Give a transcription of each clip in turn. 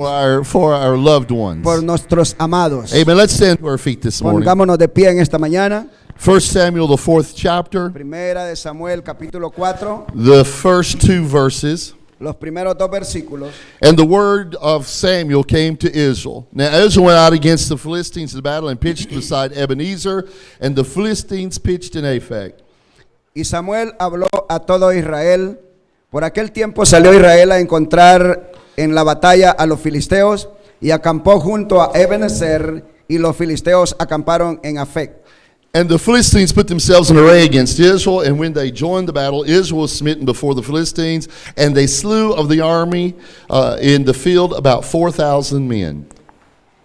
for our loved ones. por nuestros amados. Amen. Let's stand to our feet this morning. Pongámonos de pie en esta mañana. 1 Samuel, the 4th chapter, Primera de Samuel, capítulo 4, the first 2 verses. los primeros 2 versículos. And the word of Samuel came to Israel. Now Israel went out against the Philistines in battle and pitched beside Ebenezer, and the Philistines pitched in Aphek. Y Samuel habló a todo Israel. Por aquel tiempo salió Israel a encontrar en la batalla a los filisteos y acampó junto a Ebenezer, y los filisteos acamparon en Afec. And the Philistines put themselves in array against Israel, and when they joined the battle, Israel was smitten before the Philistines, and they slew of the army in the field about 4,000 men.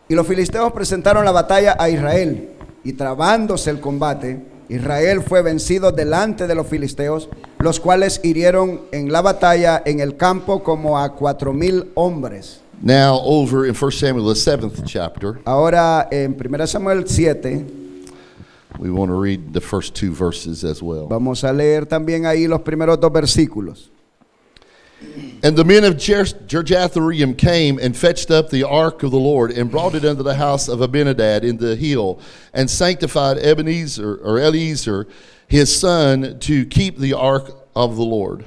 Y los filisteos presentaron la batalla a Israel, y trabándose el combate, Israel fue vencido delante de los filisteos, los cuales hirieron en la batalla en el campo como a 4,000 hombres. Now over in 1 Samuel, the 7th chapter, Ahora en 1 Samuel 7, we want to read the first 2 verses as well. vamos a leer también ahí los primeros 2 versículos. And the men of Kirjathjearim came and fetched up the ark of the Lord and brought it unto the house of Abinadab in the hill, and sanctified Eliezer his son to keep the ark of the Lord.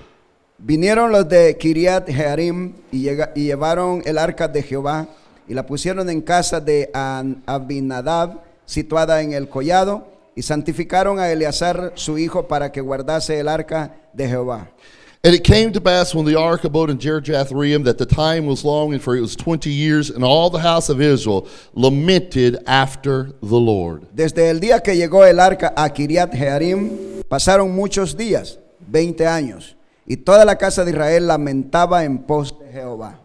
Vinieron los de Kiriat Jearim y llevaron el arca de Jehová y la pusieron en casa de Abinadab, situada en el collado, y santificaron a Eleazar su hijo para que guardase el arca de Jehová. And it came to pass when the ark abode in Kirjathjearim that the time was long, and for it was 20 years, and all the house of Israel lamented after the Lord. Desde el día que llegó el arca a Kiriat Jearim, pasaron muchos días, 20 años, y toda la casa de Israel lamentaba en pos de Jehová.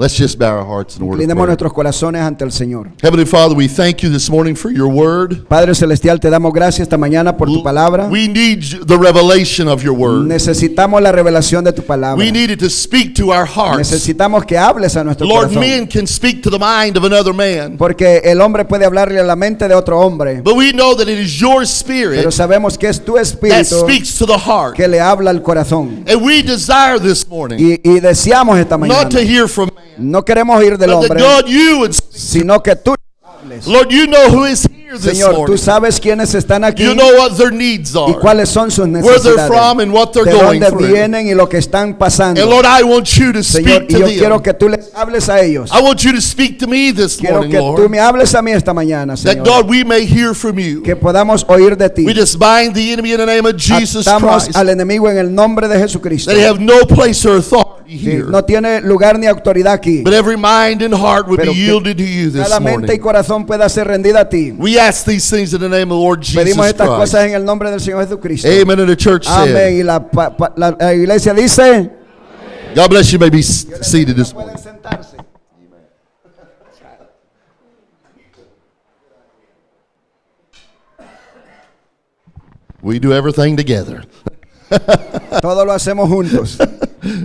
Let's just bow our hearts in a word of Inclinemos prayer. nuestros corazones ante el Señor. Heavenly Father, we thank you this morning for your word. Padre Celestial, te damos gracias esta mañana por tu palabra. We need the revelation of your word. Necesitamos la revelación de tu palabra. We need it to speak to our hearts. Necesitamos que hables a nuestro Lord, corazón. men can speak to the mind of another man, Porque el hombre puede hablarle a la mente de otro hombre. but we know that it is your Pero spirit sabemos que es tu that espíritu speaks to the heart. que le habla al corazón. And we desire this morning Y deseamos esta mañana. not to hear from man, No queremos oír del but that hombre, God, you would speak. sino que tú hables. Lord, you know who is here this Señor, tú morning. sabes quiénes están aquí You know what their needs y are, cuáles son sus where they're necesidades, from, and what they're de going dónde through. vienen y lo que están pasando. And Lord, I want you to Señor, speak y to yo them. quiero que tú les hables a ellos. I want you to speak to me this Quiero morning, que tú Lord, me hables a mí esta mañana, that Señor. God, we may hear from you. Que podamos oír de ti. We just bind the enemy in the name of Jesus Atamos Christ, al enemigo en el nombre de Jesucristo. that he have no place or authority Sí, here, no tiene lugar ni autoridad aquí. but every mind and heart would be Pero que yielded to you this cada mente y morning. corazón pueda ser rendida a ti. We ask these things in the name of the Lord Jesus Pedimos estas Christ. cosas en el nombre del Señor Jesucristo. Amen. And the church Amén. said, Y la iglesia dice, God bless you. You may be seated this pueden morning. sentarse. We do everything together. Todo lo hacemos juntos.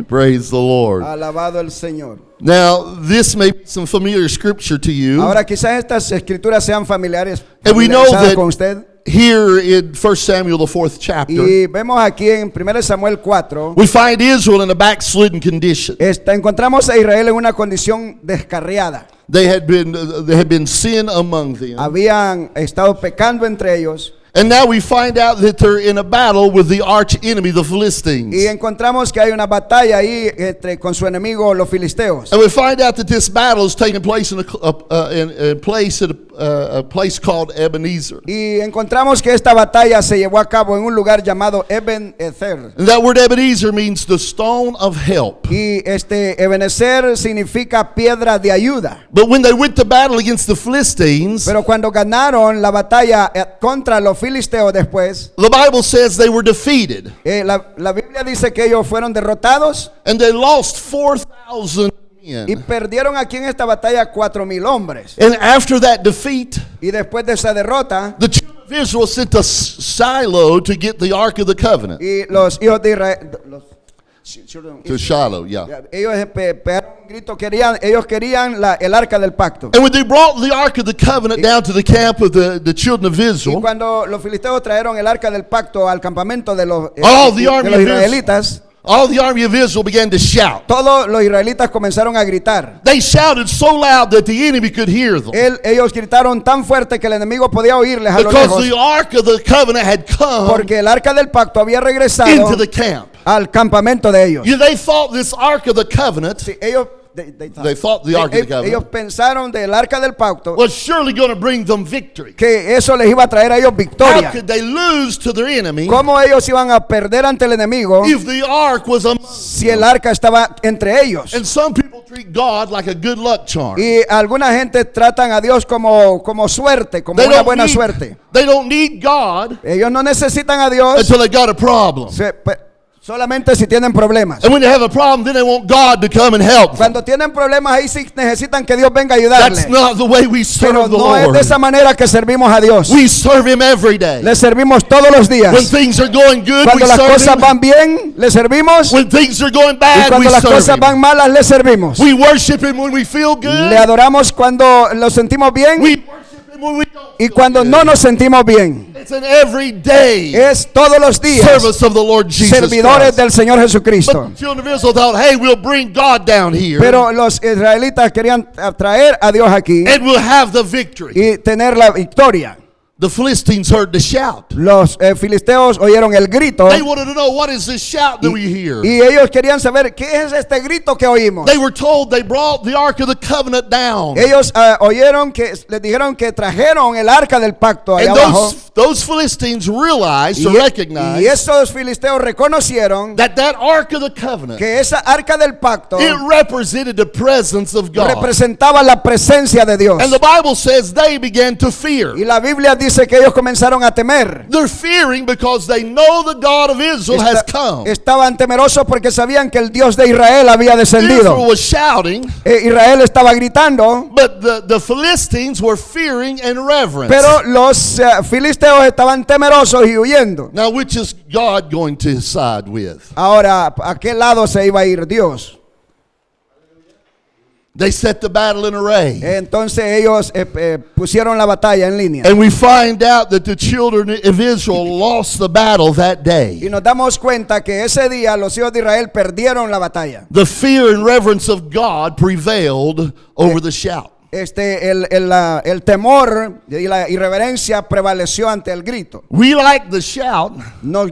Praise the Lord. Alabado el Señor. Now, this may be some familiar scripture to you. Ahora quizás estas escrituras sean And we know familiarizadas that con usted. here in 1 Samuel, the 4th chapter, Y vemos aquí en 1 Samuel 4, we find Israel in a backslidden condition. encontramos a Israel en una condición descarriada. There had been sin among them. Habían estado pecando entre ellos. And now we find out that they're in a battle with the arch enemy, the Philistines. Y encontramos que hay una batalla ahí con su enemigo, los filisteos. And we find out that this battle is taking place in a place called Ebenezer. Y encontramos que esta batalla se llevó a cabo en un lugar llamado Ebenezer. And that word Ebenezer means the stone of help. Y Ebenezer significa piedra de ayuda. But when they went to battle against the Philistines, Pero cuando ganaron la batalla contra los filisteos después, the Bible says they were defeated. la Biblia dice que ellos fueron derrotados And they lost 4,000 men. y perdieron aquí en esta batalla 4,000 hombres. And after that defeat, Y después de esa derrota, the children of Israel sent to Shiloh to get the Ark of the Covenant. y los hijos de Israel, To Shiloh, yeah. ellos pegaron un grito, ellos querían el arca del pacto. And when they brought the Ark of the Covenant down to the camp of the children of Y Israel, cuando los filisteos trajeron el arca del pacto al campamento de los all the army of israelitas, all the army of Israel began to shout. todos los israelitas comenzaron a gritar. They shouted so loud that the enemy could hear them. Ellos gritaron tan fuerte que el enemigo podía oírles a lo Because lejos, the ark of the covenant had come porque el arca del pacto había regresado into the camp. al campamento de ellos. They thought this ark of the covenant, Sí, ellos, they thought the ark of the ellos covenant pensaron del arca del pacto was surely going to bring them victory. que eso les iba a traer a ellos How victoria. could they lose to their enemy ¿Cómo ellos iban a perder ante el enemigo if the ark was among si el arca estaba entre ellos? And some people treat God like a good luck charm. Y alguna gente tratan a Dios como suerte, como una buena suerte. They don't need God Ellos no necesitan a Dios until they got a problem. solamente si tienen problemas. And when they have a problem, then they want God to come and help them. Cuando tienen problemas ahí sí necesitan que Dios venga a That's ayudarles. not the way we Pero serve the no es de Lord. esa manera que servimos a Dios. We serve Him every day. Le servimos todos los días. When things are going good, Cuando we las serve cosas Him. van bien, le servimos. When things are going Y bad, we cuando las serve cosas Him. van malas, le servimos. We worship Him when we feel Le good. adoramos cuando lo sentimos bien We worship Him when we don't y feel cuando good. no nos sentimos bien. It's an everyday Es todos los días service of the Lord Jesus servidores Christ. del Señor Jesucristo. But the children of Israel thought, hey, we'll bring God down here Pero los israelitas querían traer a Dios aquí and we'll have the victory. y tener la victoria. The Philistines heard the shout. Los filisteos oyeron el grito They wanted to know, what is this shout that we hear? y ellos querían saber qué es este grito que oímos. They were told they brought the Ark of the Covenant down. Ellos oyeron que les dijeron que trajeron el arca del pacto allá And abajo. those Philistines realized or Y recognized esos filisteos reconocieron that Ark of the Covenant, que esa arca del pacto it represented the presence of God. representaba la presencia de Dios. And the Bible says they began to fear. Y la Biblia dice que ellos comenzaron a temer. They're fearing because they know the God of Israel has come. Estaban temerosos porque sabían que el Dios de Israel había descendido. Israel was shouting, Israel estaba gritando, but the Philistines were fearing and reverence. pero los filisteos estaban temerosos y huyendo. Now, which is God going to side with? Ahora, ¿a qué lado se iba a ir Dios? They set the battle in array. Entonces ellos pusieron la batalla en línea. And we find out that the children of Israel lost the battle that Y day. nos damos cuenta que ese día los hijos de Israel perdieron la batalla. The fear and reverence of God prevailed over the shout. El temor y la irreverencia prevaleció ante el grito. We like the shout. Nos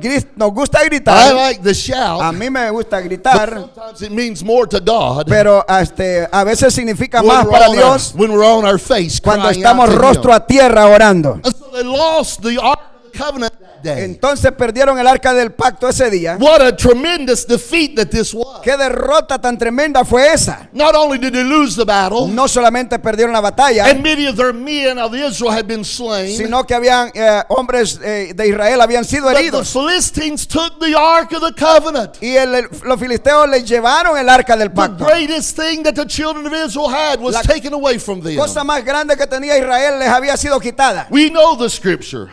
gusta I gritar. like the A shout. mí me gusta But gritar, sometimes it means more to God pero a veces significa when más we're para on Dios when we're on our face cuando crying out estamos to rostro Him. a tierra orando. And so they lost the Ark of the Covenant that day. Entonces perdieron el arca del pacto ese día. What a tremendous defeat that this was. Qué derrota tan tremenda fue esa. Not only did they lose the battle, No solamente perdieron la batalla, and many of their men of Israel had been slain, sino que habían hombres de Israel habían sido but the heridos. Philistines took the Ark of the Covenant. Y los filisteos les llevaron el arca del The pacto. greatest thing that the children of Israel had was La taken away from them. Cosa más grande que tenía Israel les había sido quitada. We know the scripture.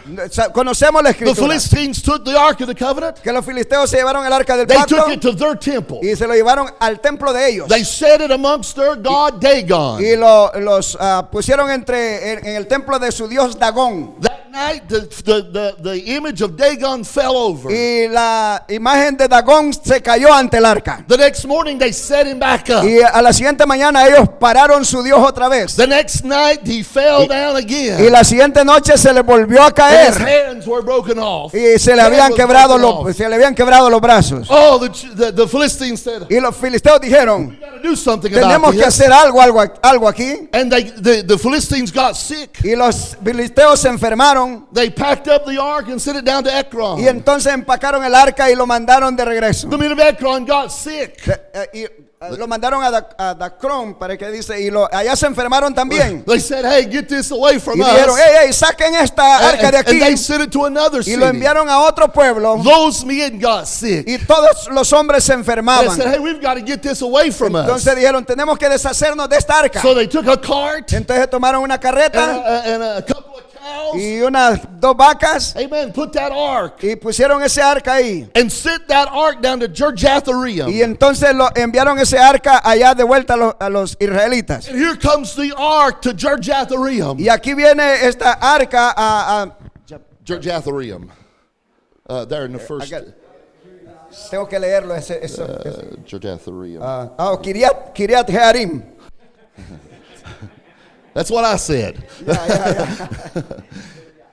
Conocemos la The escritura. Philistines took the Ark of the Covenant. Que los filisteos se llevaron el arca del They pacto took it to their temple. y se lo llevaron al templo de ellos. They set it amongst their god Dagon. Y los pusieron en el templo de su dios Dagón. That night, the image of Dagon fell over. Y la imagen de Dagón se cayó ante el arca. The next morning, they set him back up. Y a la siguiente mañana ellos pararon su dios otra vez. The next night, he fell down again. Y la siguiente noche se le volvió a And his caer. hands were broken off. Y se le His habían hand was quebrado broken off. los brazos. Oh, the Philistines said, Y los filisteos dijeron, we got to do something about tenemos que this. hacer algo aquí. And the Philistines got sick. Y los filisteos se enfermaron. They packed up the ark and sent it down to Ekron. Y entonces empacaron el arca y lo mandaron de regreso. The men of Ekron got sick. Lo mandaron a Dacrón, para que dice, allá se enfermaron también. They said, hey, get this away from Y dijeron, us. hey, saquen esta arca de And they aquí. sent it to another Y city. lo enviaron a otro pueblo. Those men got sick. Y todos los hombres se They enfermaban. said, hey, we've got to get this away from us. Entonces dijeron, tenemos que deshacernos de esta arca. So they took a cart Entonces tomaron una carreta and a couple of cows. y unas 2 vacas Amen. Put that ark y pusieron ese arca ahí. and sent that ark down to Kirjatharim. Y entonces enviaron ese arca allá de vuelta a los israelitas. And here comes the ark to Kirjatharim. Y aquí viene esta arca a Kirjatharim. There in the first. Tengo que leerlo. Eso. Jordathareum. Kiriat Jearim. That's what I said. Ya.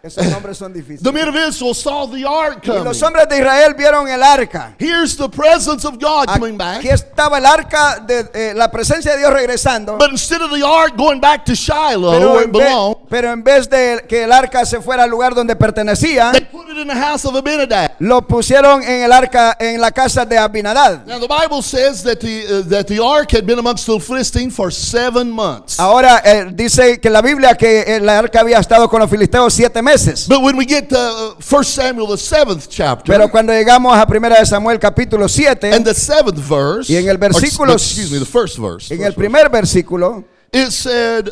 Esos nombres son difíciles. The men of Israel saw the ark Y coming. los hombres de Israel vieron el arca. Here's the presence of God coming back. Aquí estaba el arca de la presencia de Dios regresando. But instead of the ark going back to Shiloh, where it belonged, Pero en vez de que el arca se fuera al lugar donde pertenecía, they put it in the house of Abinadab. lo pusieron en el arca en la casa de Abinadab. Now the Bible says that the ark had been amongst the Philistines for 7 months. Ahora dice que la Biblia que el arca había estado con los filisteos 7 meses. But when we get to 1 Samuel, the 7th chapter, Pero cuando llegamos a 1 de Samuel capítulo 7, and the 7th verse, y en el versículo, excuse me, the first verse, en el primer versículo, it said,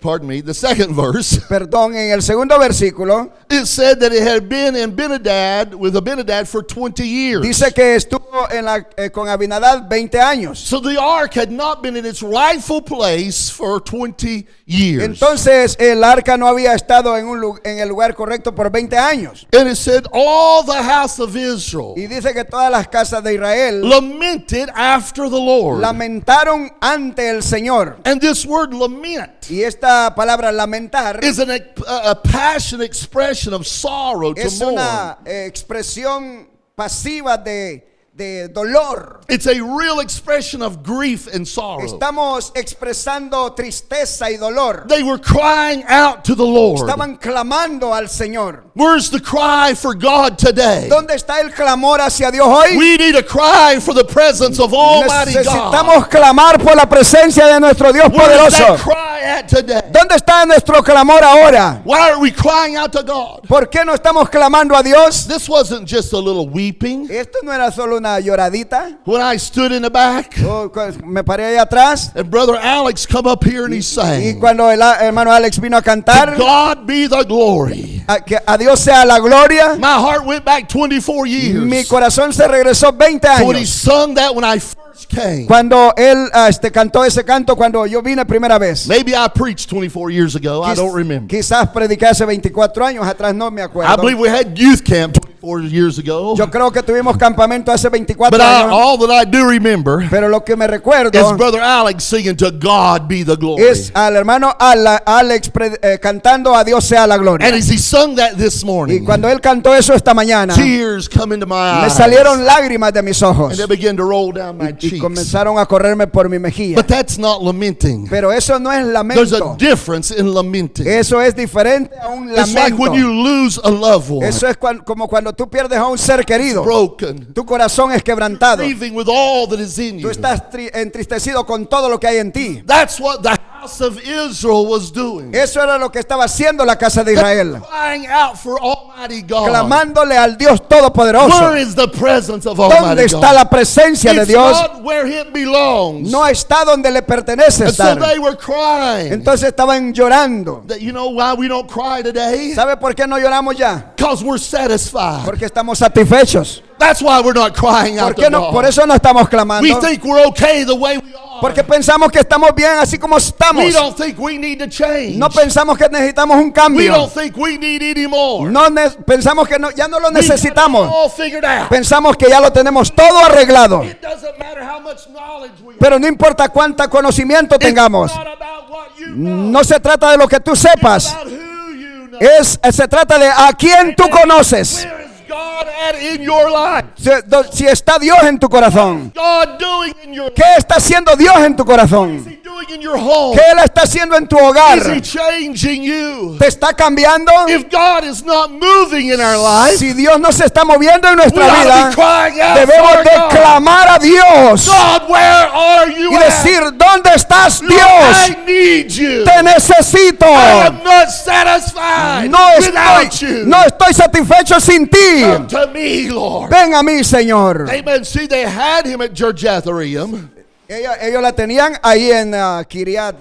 pardon me, the second verse, perdón, en el segundo versículo, it said that it had been in with Abinadab for 20 years. dice que estuvo con Abinadab 20 años. So the ark had not been in its rightful place for 20 years. Entonces el arca no había estado en el lugar correcto por 20 años. And it said, all the house of Israel Y dice que todas las casas de Israel lamented after the Lord. lamentaron ante el Señor. And this word lament Y esta palabra lamentar is a passionate expression of sorrow, to es mourn. una expresión pasiva de dolor. It's a real expression of grief and sorrow. Estamos expresando tristeza y dolor. They were crying out to the Lord. Estaban clamando al Señor. Where's the cry for God today? ¿Dónde está el clamor hacia Dios hoy? We need a cry for the presence of Almighty God. Necesitamos clamar por la presencia de nuestro Dios Where is poderoso. that cry at today? ¿Dónde está nuestro clamor ahora? Why are we crying out to God? ¿Por qué no estamos clamando a Dios? This wasn't just a little weeping. Esto no era solo una lloradita. When I stood in the back, Me paré ahí atrás and Brother Alex come up here and he y sang, cuando el hermano Alex vino a "To cantar, God be the glory." que a Dios sea la gloria, My heart went back 24 years. mi corazón se regresó 20 So when he años. sung that when I first came, Cuando él cantó ese canto, cuando yo vine primera vez. maybe I preached 24 years ago. I don't remember. Quizás prediqué hace 24 años atrás, no me I acuerdo. believe we had youth camp 24 years ago. Yo creo que tuvimos campamento hace 24 But años. all that I do remember Pero lo que me recuerdo is Brother Alex singing, "To God be the glory." es al hermano Alex cantando a Dios sea la gloria. And as he sung that this Y morning, cuando él cantó eso esta mañana, tears come into my me eyes. salieron lágrimas de mis ojos And they began to roll down my y cheeks. comenzaron a correrme por mi mejilla. But that's not lamenting. Pero eso no es There's a lamento. difference in lamenting. Eso es diferente a un It's like when you lamento. lose a loved one, Eso es como cuando tú pierdes a un ser querido. broken, Tu corazón es quebrantado. grieving with all that is in Tú you. estás entristecido con todo lo que hay en ti. That's what the house of Israel was doing. Eso era lo que estaba haciendo la casa de Israel. Crying out for Almighty God. Clamándole al Dios Todopoderoso. Where is the presence of ¿Dónde Almighty está God? la presencia de It's Dios? not where it belongs. No está donde le pertenece And so estar. they were crying. Entonces estaban llorando. You know why we don't cry today? ¿Sabe por qué no lloramos ya? Because we're satisfied. Porque estamos satisfechos. That's why we're not crying out ¿Por qué to no? Por God. eso no estamos We clamando. think we're okay the way we are. Porque pensamos que estamos bien así como estamos. We don't think we need to change. No pensamos que necesitamos un We cambio. don't think we need any more. No pensamos que ya no lo We got it necesitamos. all figured out. Pensamos que ya lo tenemos todo arreglado. It doesn't matter how much knowledge we have. Pero no importa cuánto conocimiento tengamos. It's not about what you know. No se trata de lo que tú sepas. About who you know. Se trata de a quién tú conoces. Where is God at in your life? Si está Dios en tu corazón. God doing in your life? ¿Qué está haciendo Dios en tu What is corazón? He doing in your home? ¿Qué Él está haciendo en tu hogar? Is He changing you? ¿Te está cambiando? If God is not moving in our life, Si Dios no se está moviendo en we nuestra ought to vida, be crying out debemos for de God. clamar a Dios God, where are you y at? decir, ¿dónde estás, Lord, I Dios? need you. Te necesito. I am not satisfied No without estoy, you. no estoy satisfecho sin ti. Come to me, Lord. Ven a mí, Señor. Amen. See, they had him at Jordathareum, Ellos la tenían ahí en Kiriat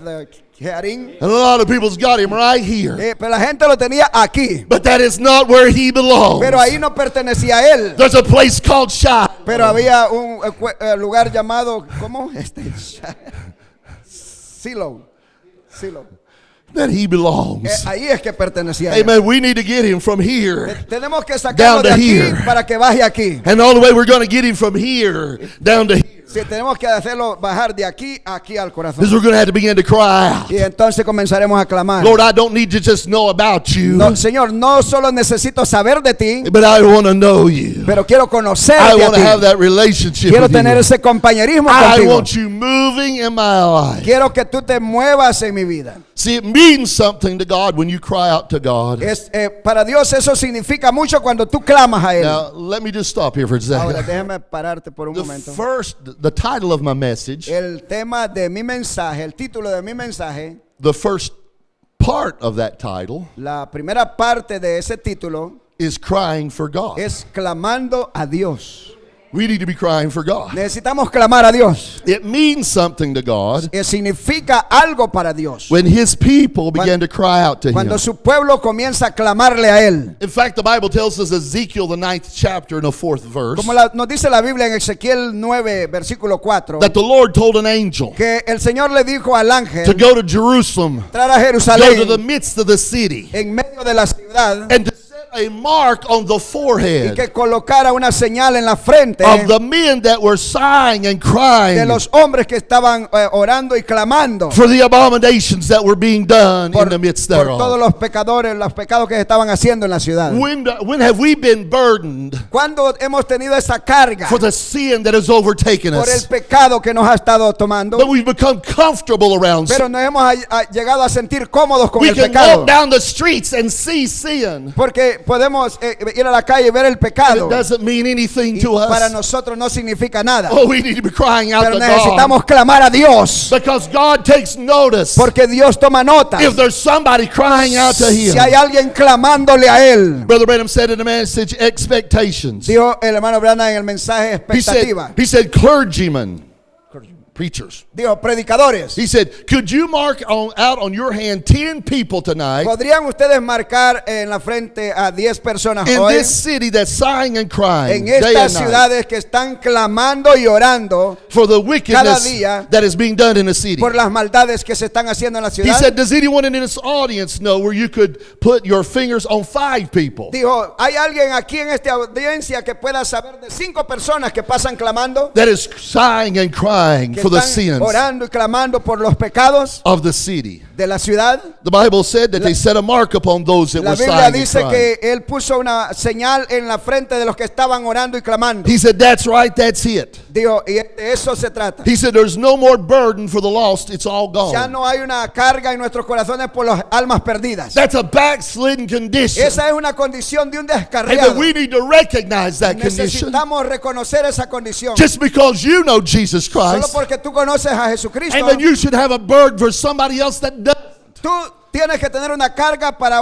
Jearim, and a lot of people's got him right here. pero la gente lo tenía aquí. But that is not where he belongs. Pero ahí no pertenecía a él. There's a place called Shiloh. Pero había un lugar llamado, ¿cómo? Silo. that he belongs. Ahí es que pertenecía a él. Amen. We need to get him from here Tenemos que down sacarlo to de aquí here. para que baje aquí. And the only way we're going to get him from here down to here Sí, tenemos que hacerlo bajar de aquí a aquí al corazón. is we're going to have to begin to cry out. Y entonces comenzaremos a clamar. Lord, I don't need to just know about you, No, Señor, no solo necesito saber de ti, but I want to know you. pero quiero I conocerte a want to have ti. that relationship Quiero with tener you. ese compañerismo I contigo. want you moving in my life. Quiero que tú te muevas en mi vida. See, it means something to God when you cry out to God. Para Dios eso significa mucho cuando tú clamas a Él. Now, let me just stop here for a Ahora second. déjame pararte por un momento. The title of my message, El tema de mi mensaje, el título de mi mensaje, the first part of that title la primera parte de ese título is crying for God. es clamando a Dios. We need to be crying for God. Necesitamos clamar a Dios. It means something to God Significa algo para Dios. when His people begin to cry out to Him. Cuando su pueblo comienza a clamarle a Él. In fact, the Bible tells us Ezekiel, the 9th chapter, in the 4th verse, Como nos dice la Biblia en Ezequiel 9, versículo 4, that the Lord told an angel que el Señor le dijo al to ángel go to Jerusalem, entrar a go to the Jerusalén midst of the city, en medio de la ciudad and to set a mark on the y forehead que colocara una señal en la frente of the men that were sighing and de crying los hombres que estaban orando y clamando for the abominations that were being done in the midst por todos thereof. los pecadores, los pecados que se estaban haciendo en la ciudad. When have we been burdened ¿Cuándo hemos tenido esa carga for the sin that has overtaken por el us? pecado que nos ha estado tomando? But we've become comfortable around Pero sin. nos hemos llegado a sentir cómodos con We el can pecado. walk down the streets and see sin. Porque podemos ir a la calle y ver el It pecado. doesn't mean anything Y to para us. nosotros no significa nada. Oh, we need to be crying out Pero to God. necesitamos clamar a Dios. Because God takes notice Porque Dios toma nota. if there's somebody crying out to Him. Si hay alguien clamándole a Él. Brother Branham said in the message, expectations. Dijo el hermano Branham en el mensaje expectativa. He said clergymen, preachers. Dijo predicadores. He said, could you mark out on your hand 10 people tonight ¿Podrían ustedes marcar en la frente a 10 personas in hoy? this city that's sighing and crying En day estas and night ciudades que están clamando y orando for the wickedness día that is being done in the city? por las maldades que se están haciendo en la He ciudad. said, does anyone in this audience know where you could put your fingers on 5 people Dijo, ¿hay alguien aquí en esta audiencia que pueda saber de 5 personas que pasan clamando? that is sighing and crying Que for the están sins orando y clamando por los pecados of the city? de la ciudad. The Bible said that they set a mark upon those that La were Biblia sighing and dice crying. que él puso una señal en la frente de los que estaban orando y clamando. He said, that's right, that's it. Dijo, y de eso se trata. He said, there's no more burden for the lost, it's all Ya gone. no hay una carga en nuestros corazones por las almas perdidas. That's a backslidden condition. Esa es una condición de un And descarriado. that we need to recognize that condition. Necesitamos reconocer esa condición. Just because you know Jesus Solo Christ, porque tú conoces a Jesucristo, and then you should have a burden for somebody else that doesn't. tú tienes que tener una carga para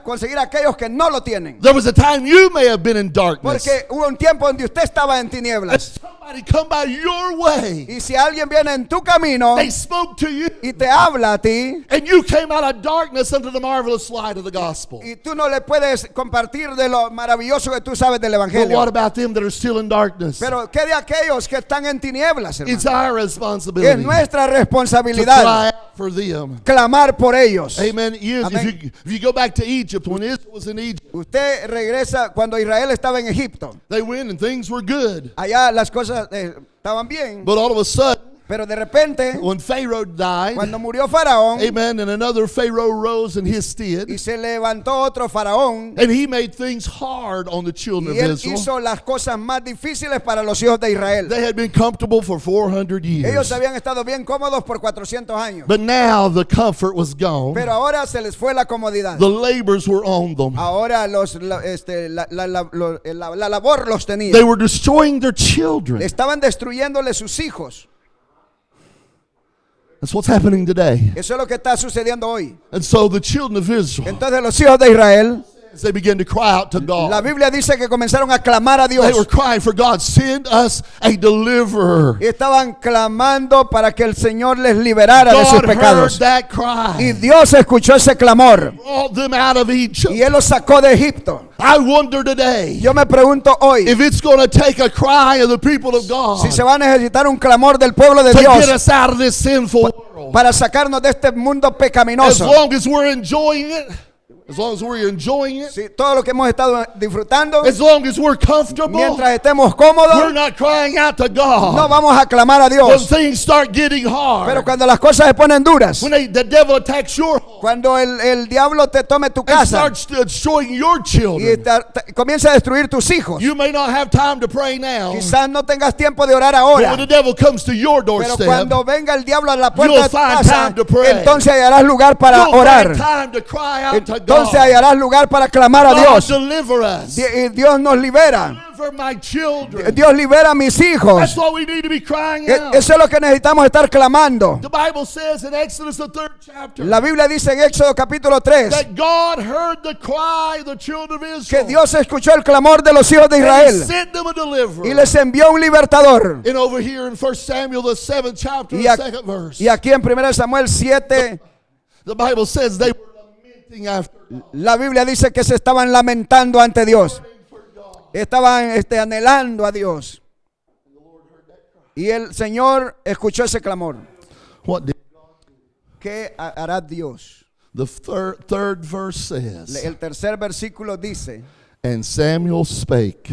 conseguir a aquellos que no lo tienen. There was a time you may have been in darkness. Porque hubo un tiempo donde usted estaba en And tinieblas. somebody come by your way. Y si alguien viene en tu camino They spoke to you. y te habla a ti, And you came out of darkness unto the marvelous light of the gospel. y tú no le puedes compartir de lo maravilloso que tú sabes del But what Evangelio. about them that are still in darkness? Pero ¿qué de aquellos que están en tinieblas, It's hermano? our Es responsibility nuestra to responsabilidad cry out for them. clamar por ellos. Amen. Amén. If you go back to Egypt, when Israel was in Egypt, Usted regresa cuando Israel estaba en Egipto. they went and things were good. Allá las cosas estaban bien, But all of a sudden, pero de repente, when Pharaoh died, cuando murió Faraón amen, and another Pharaoh rose in his stead, y se levantó otro Faraón, and he made things hard on the children y of él Israel. hizo las cosas más difíciles para los hijos de Israel. They had been comfortable for 400 Ellos years. habían estado bien cómodos por 400 años, But now the comfort was gone. pero ahora se les fue la comodidad. The labors were on them. Ahora la labor los tenía. They were destroying their children. Estaban destruyéndole sus hijos. That's what's happening today. Eso es lo que está sucediendo hoy. And so the children of Israel Entonces los hijos de Israel They began to cry out to God. La Biblia dice que comenzaron a clamar a They were Dios. crying for God, send us a deliverer. Y estaban clamando para que el Señor les liberara de sus God heard pecados. that Y cry. Dios escuchó ese clamor. Brought them out of Egypt. Y Él los sacó de Egipto. I wonder today Yo me pregunto hoy if it's going to take a cry of the people of God si se va a necesitar un clamor del pueblo de to get Dios us out of this sinful world. para sacarnos de este mundo As pecaminoso. long as we're enjoying it, as long as we're enjoying it, Sí, todo lo que hemos estado disfrutando, as long as we're comfortable, mientras estemos we're cómodos, not crying out to no God. vamos a clamar a When Dios. things start getting hard, Pero cuando las cosas se ponen duras, when the devil attacks your home cuando el diablo te tome tu and casa starts destroying your y children, comienza a destruir tus hijos, you may not have time to pray now, quizás no tengas tiempo de orar but ahora. when the devil comes to your Pero doorstep, cuando venga el diablo a la you'll puerta de tu find casa, time to pray. entonces hallarás lugar para you'll orar. find time to cry out to Entonces God. hallarás lugar para clamar a God, Dios. deliver us. Y Dios nos libera. Deliver my children. Dios libera a mis That's hijos. what we need to be crying out. Eso es lo que necesitamos estar clamando. The Bible says in Exodus, the 3rd chapter, La Biblia dice en Éxodo capítulo 3 that God heard the cry of the children of que Israel. Dios escuchó el clamor de los hijos de And He Israel sent them a y deliverer. les envió un libertador. And over here in 1 Samuel, the 7th chapter, Y, the ac- 2nd verse, y aquí en 1 Samuel 7, the Bible says they were lamenting after God. la Biblia dice que se estaban lamentando ante Dios. Estaban anhelando a Dios. Y el Señor escuchó ese clamor. What did ¿Qué hará Dios? the third verse says? El tercer versículo dice: And Samuel spake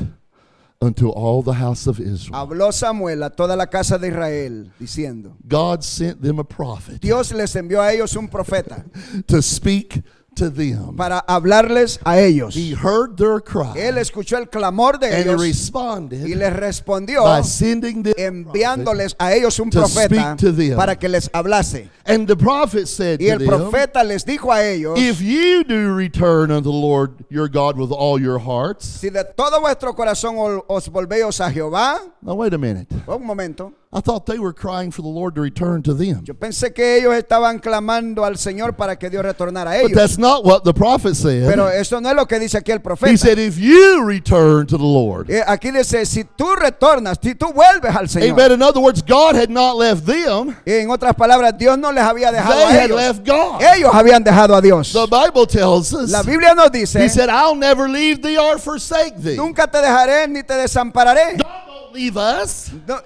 unto all the house of Israel. habló Samuel a toda la casa de Israel, diciendo: God sent them a prophet Dios les envió a ellos un profeta to speak to them. para hablarles a ellos. He heard their cry Él escuchó el clamor de and he ellos y responded les respondió by sending them a prophet. enviándoles a ellos un to profeta speak to them. para que les hablase. And the prophet said Y to el them, profeta les dijo a ellos: if you do return unto the Lord your God with all your hearts. si de todo vuestro corazón os volvéis a Jehová. Now wait a minute. Un momento. I thought they were crying for the Lord to return to them. Yo pensé que ellos estaban clamando al Señor para que Dios retornara a But ellos. that's not what the prophet said. Pero eso no es lo que dice aquí el He profeta. said, if you return to the Lord. Aquí dice: si tú retornas, si tú vuelves al Señor. Amen. In other words, God had not left them. En otras palabras, Dios no les había dejado They a had ellos. left God. Ellos habían dejado a Dios. The Bible tells us, La Biblia nos dice: He said, I'll never leave thee or forsake thee. nunca te dejaré ni te desampararé. God don't leave us. No,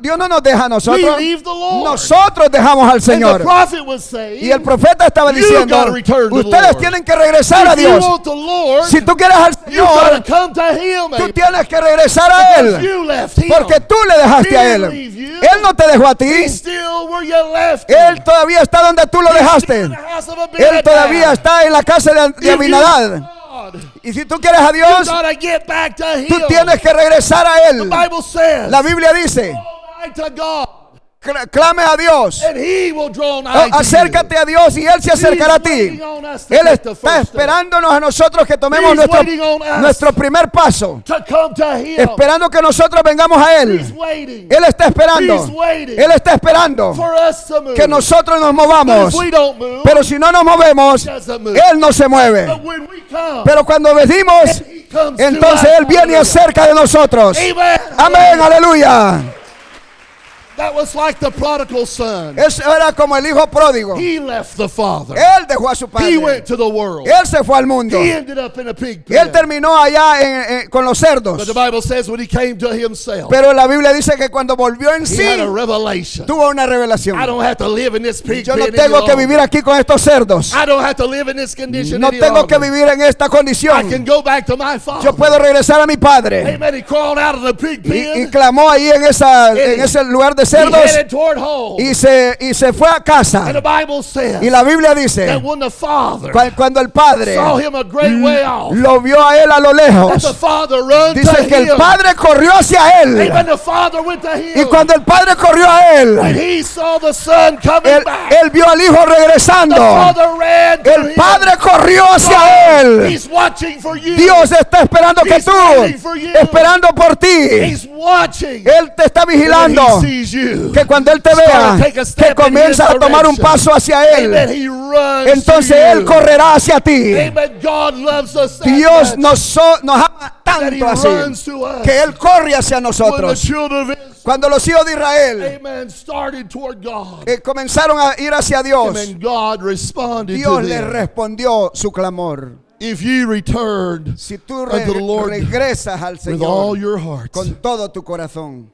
Dios no nos deja a nosotros. We leave the Lord. Nosotros dejamos al And the Señor. prophet was saying, Y el profeta estaba You diciendo: gotta return to the ustedes Lord. tienen que regresar a if you Dios. want the Lord, Si tú quieres al you gotta Señor, come to Him. tú Amen. tienes que regresar a Because Él. you left Him. Porque tú le dejaste He a didn't Él. leave you. Él no te dejó a ti. He's still where you left Him. Él todavía está donde tú lo He's still dejaste. in the house of Él todavía Abinadab. está en la casa de If you Abinadab. God, Y si tú quieres a you Dios, gotta get back to Him. tú tienes que regresar a The Él. Bible says, La Biblia dice: draw nigh to God, clame a Dios. and He will draw nigh to Acércate a Dios y Él se you. acercará a He's ti. waiting on us to Él take the está first step. esperándonos a nosotros que tomemos He's waiting on us. nuestro primer paso. To come to Him. Esperando que nosotros vengamos a He's Él. waiting Él está esperando. He's waiting Él está esperando for us to move. que nosotros nos But movamos. if we don't move, Pero si no nos movemos, He doesn't move. Él no se mueve. But when we come, Pero cuando venimos, He comes to entonces us. Él viene acerca de nosotros. Amen. Amén, aleluya. That was like the prodigal son. Eso era como el hijo pródigo. He left the father. Él dejó a su He padre. went to the world. Él se fue al mundo. He ended up in a pig Él pen. terminó allá con los cerdos. But the Bible says when he came to himself, Pero la Biblia dice que cuando volvió en he sí, had a revelation. tuvo una revelación. I don't have to live in this pig Yo pen no any tengo que longer. vivir aquí con estos cerdos. I don't have to live in this condition No any tengo que longer. vivir en esta I condición. can go back to my father. Yo puedo regresar a mi padre. Amen. He crawled out of the pig Y pen. clamó ahí en ese lugar de He cerdos headed toward home. y se fue a casa. And the Bible says Y la Biblia dice, that when the father cuando el padre saw him a great way off, lo vio a él a lo that the lejos, father run to dice que him. el padre corrió hacia él. Amen. The father went to him. Y cuando el padre corrió a And él, he saw the son coming back. él vio al hijo The regresando. father ran to El him. padre corrió hacia él. He's watching for you. Dios está esperando que He's tú, waiting for you. esperando por ti. He's watching. Él te está vigilando. And when he sees you que cuando Él te start vea, to take a que step in comienzas his a tomar un direction, paso hacia amen, Él, he runs entonces to Él you. correrá hacia ti. Amen. God loves us that Dios much nos ama that he tanto así runs to us. que Él corre hacia When the nosotros. children of Israel, Cuando los hijos de Israel amen, started toward God, comenzaron a ir hacia Dios, amen, God responded Dios to les them. respondió su clamor. If you returned Si tú unto the Lord regresas al with all Señor your heart. con todo tu corazón.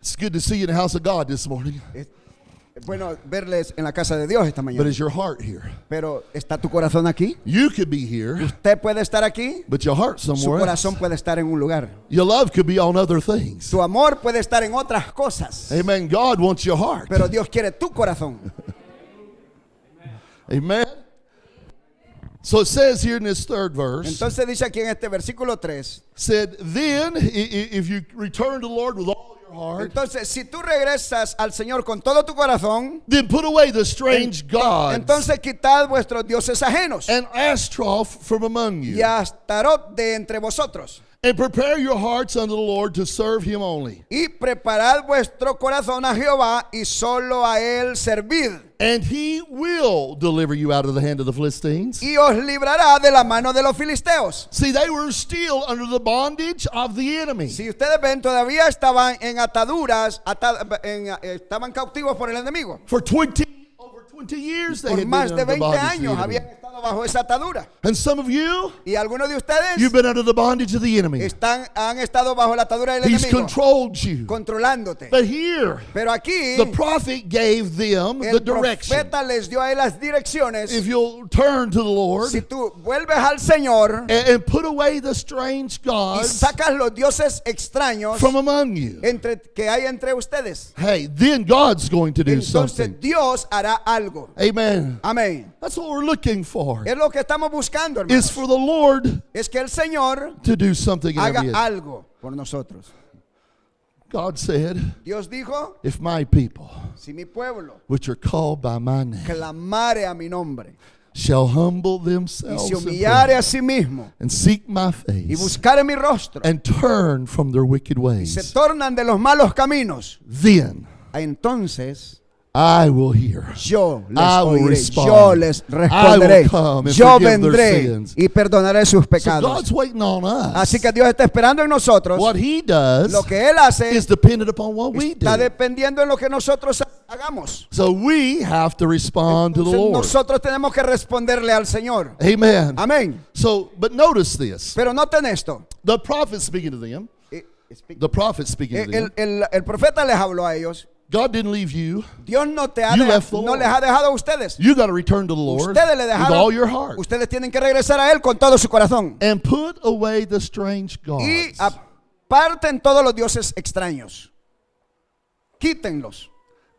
It's good to see you in the house of God this morning. Es bueno verles en la casa de Dios esta But mañana. is your heart here? Pero ¿está tu corazón aquí? You could be here, Usted puede estar aquí, but your heart su somewhere else. corazón puede estar en un lugar. Your love could be on other things. Su amor puede estar en otras cosas. Amen. God wants your heart. Pero Dios quiere tu corazón. Amen. So it says here in this third verse, Entonces dice aquí en este versículo 3. said, then if you return to the Lord with all your heart, Entonces, si tú regresas al Señor con todo tu corazón, then put away the strange gods entonces quitad vuestros dioses ajenos and Ashtaroth from among y you, a Astarot de entre vosotros. and prepare your hearts unto the Lord to serve him only. Y preparad vuestro corazón a Jehová y solo a Él servid. And he will deliver you out of the hand of the Philistines. Y os librará de la mano de los filisteos. See, they were still under the bondage of the enemy. Si ustedes ven, todavía estaban en ataduras, estaban cautivos por el enemigo. For over 20 years they Por had been más under de the 20 bondage of the años enemy. habían estado bajo esa atadura. And some of you, Y algunos de ustedes you've been under the bondage of the enemy. han estado bajo la atadura del He's enemigo, controlled you. controlándote. But here, Pero aquí the prophet gave them the el direction. profeta les dio a él las direcciones. If you'll turn to the Lord Si tú vuelves al Señor and put away the strange y gods sacas los dioses extraños from among you, que hay entre ustedes, hey, then God's going to do entonces something. Dios hará algo. Amen. Amén. That's what we're looking for. Es lo que estamos buscando, Is hermanos. for the Lord Es que el Señor to do something in haga every area. algo por nosotros. God said, Dios dijo, if my people, si mi pueblo which are called by my name, clamare a mi nombre shall humble y themselves se and humillare pray a sí mismo and seek my y face buscare mi rostro and turn from their wicked y se ways, tornan de los malos caminos, then entonces I will hear. yo les I will oiré, respond. yo les I will responderé, come and yo forgive their vendré sins. y perdonaré sus So pecados. God's waiting on us. Así que Dios está esperando en nosotros. What He does Lo que Él hace is dependent upon what we está do. dependiendo en lo que nosotros hagamos. So we have to respond to the Entonces, Lord. nosotros tenemos que responderle al Señor. Amen. Amén. So, but notice this. Pero noten esto. The prophet speaking to them. The prophet speaking to them. El profeta les habló a ellos. God didn't leave you. Dios no You left the no Lord. les ha dejado a ustedes. You got to return to the Lord Ustedes le with dejaron. all your heart Ustedes tienen que regresar a Él con todo su corazón. and put away the strange Y gods. aparten todos los dioses extraños. Quítenlos.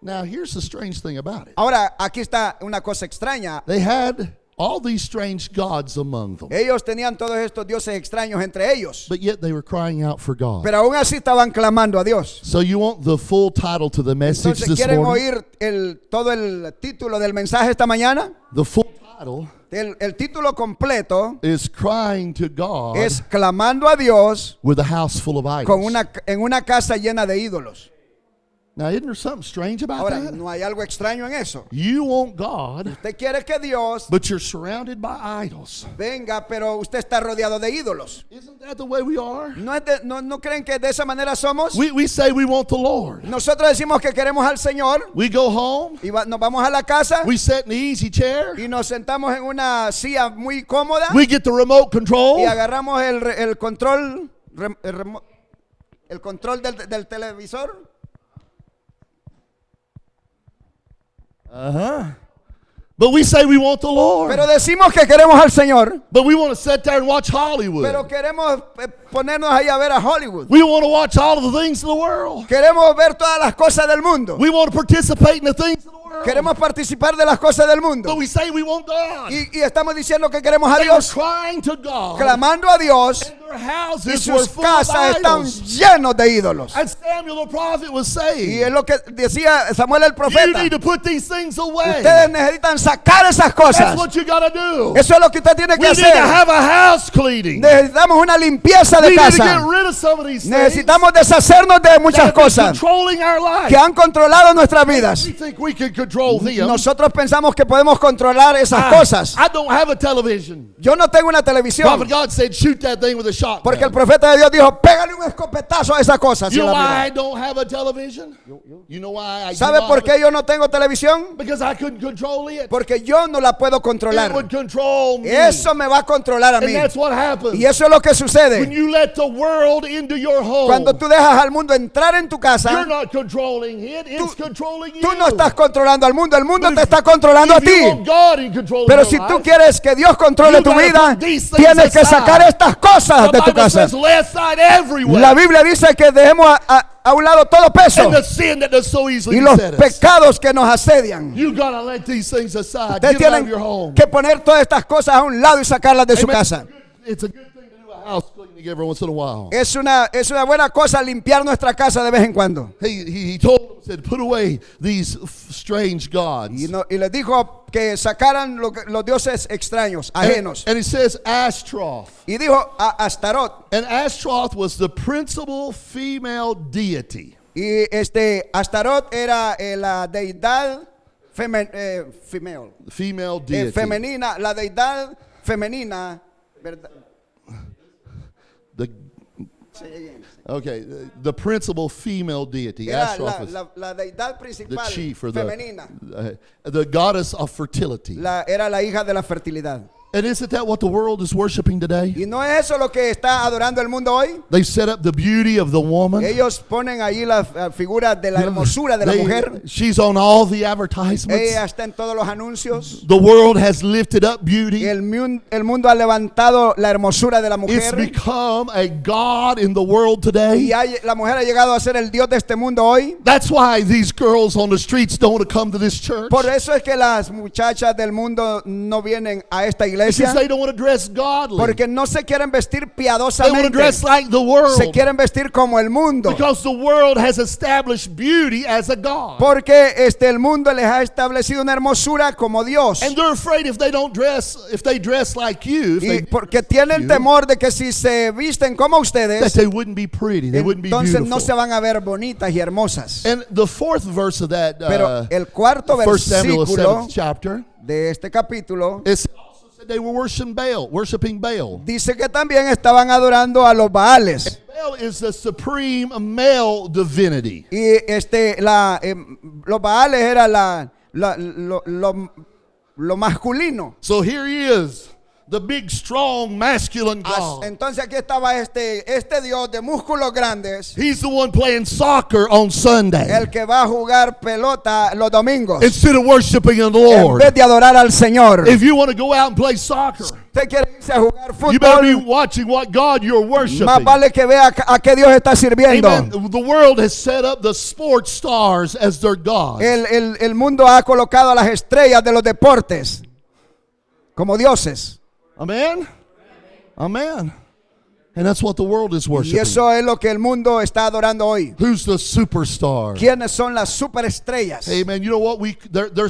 Now, here's the strange thing about it. Ahora, aquí está una cosa extraña. They had all these strange gods among them, Ellos tenían todos estos dioses extraños entre ellos. but yet they were crying out for God. Pero aún así estaban clamando a Dios. So you want the full title to the message Entonces, this ¿quieren morning? oír todo el título del mensaje esta mañana? The full title El título completo is crying to God es Clamando a Dios with a house full of con idols. en una casa llena de ídolos. Now, isn't there something strange about Ahora, that? no hay algo extraño en eso. You want God, Usted quiere que Dios but you're surrounded by idols. venga, pero usted está rodeado de ídolos. Isn't that the way we are? ¿No creen que de esa manera somos? We say we want the Lord. Nosotros decimos que queremos al Señor We go home, y nos vamos a la casa we sit in the easy chair, y nos sentamos en una silla muy cómoda we get the remote control, y agarramos el control el control del televisor. but we say we want the Lord. Pero decimos que queremos al Señor, But we want to sit there and watch Hollywood. pero queremos ponernos ahí a ver a Hollywood. We want to watch all of the things of the world. Queremos ver todas las cosas del mundo. We want to participate in the things of the world. Queremos participar de las cosas del But mundo. we say we want God. Y estamos diciendo que queremos a They were Dios, crying to God. clamando a Dios, And their Their y houses were sus full of casas están idols. llenos de ídolos. And Samuel the prophet was Y saying, es lo que decía Samuel el you profeta. need to put these things away. Ustedes necesitan sacar esas That's cosas. what you got to do. Eso es lo que usted tiene que We need to hacer. have a house cleaning. Necesitamos una limpieza We de need to get casa. rid of some of these things Necesitamos deshacernos de that muchas have been cosas controlling our life. que han controlado nuestras vidas. We think we can control them. Nosotros pensamos que podemos controlar esas cosas. I don't have a television. Yo no tengo una televisión Prophet God said, shoot that thing with a shotgun. porque el profeta de Dios dijo, pégale un escopetazo a esa cosa. si You know la why mira. I don't have a television? You know why I do ¿Sabe not por have qué yo no tengo televisión? Because I couldn't control it. Porque yo no la puedo It controlar. would control me. Eso me va a controlar a And mí. that's what happens. Y eso es lo que When sucede. you let the world into your home, Cuando tú dejas al mundo entrar en tu you're casa, not controlling it, it's controlling you. tú no estás controlando al mundo But te if- está controlando a if you want ti. God in control of Pero your si tú life, quieres que Dios controle you tu gotta vida, put these things tienes que aside. sacar estas cosas the de tu Bible casa. says, lay aside everywhere. La Biblia dice que dejemos a un lado todo peso And the sin that does so easily y los beset us. pecados que nos asedian. You gotta let these things aside. Ustedes Get them out of tienen your home. que poner todas estas cosas a un lado y sacarlas de su Amen. casa. It's a good thing to do a house cleaning every once in a while. Es una buena cosa limpiar nuestra casa de vez en cuando. He told them, said, put away these strange gods. Y les dijo que sacaran los dioses extraños, ajenos. And he says Ashtaroth. Y dijo a Astarot. And Ashtaroth was the principal female deity. Y Astarot era la deidad female, Female deity. femenina, la deidad femenina, ¿verdad? The, okay, the principal female deity. Era Ashtaroth was la deidad the principal chief or femenina. the goddess of fertility. Era la hija de la fertilidad. And isn't that what the world is worshiping today? Y no es eso lo que está adorando el mundo hoy. They set up the beauty of the woman. Ellos ponen ahí la figura de la hermosura de la mujer. She's on all the Ella advertisements. está en todos los anuncios. The world has lifted up beauty. El mundo ha levantado la hermosura de la It's mujer. become a god in the world today. Y la mujer ha llegado a ser el Dios de este mundo hoy. That's why these girls on the streets don't want to come to this church. Por eso es que las muchachas del mundo no vienen a esta iglesia. Because they don't want to dress godly. Porque no se quieren vestir They want to piadosamente. dress like the world. Se quieren vestir como el mundo. Because the world has established beauty as a god. Porque el mundo les ha establecido una hermosura como Dios. And they're afraid if they dress like you, Y porque tienen temor de que si se visten como that ustedes, they wouldn't be pretty, they wouldn't be entonces no se beautiful. van a ver bonitas y hermosas. And the fourth verse of that Pero el cuarto 1 Samuel versículo 7th chapter, de este capítulo it also said they were worshiping Baal. dice que también estaban adorando a los Baales. Baal is the supreme male divinity. Y los Baales era lo masculino. So here he is, the big, strong, masculine God. Entonces aquí estaba este Dios de músculos grandes, He's the one playing soccer on Sunday. el que va a jugar pelota los domingos, Instead of worshiping the en Lord. vez de adorar al Señor. If you want to go out and play soccer, Usted quiere irse a jugar you better be fútbol, watching what God you're worshiping. más vale que vea a qué Dios está sirviendo. Amen. The world has set up the sports stars as their gods. El mundo ha colocado a las estrellas de los deportes como dioses. Amen? Amen. And that's what the world is Y worshiping. eso es lo que el mundo está adorando hoy. Who's the superstar? ¿Quiénes son las superestrellas? Amen. You know what?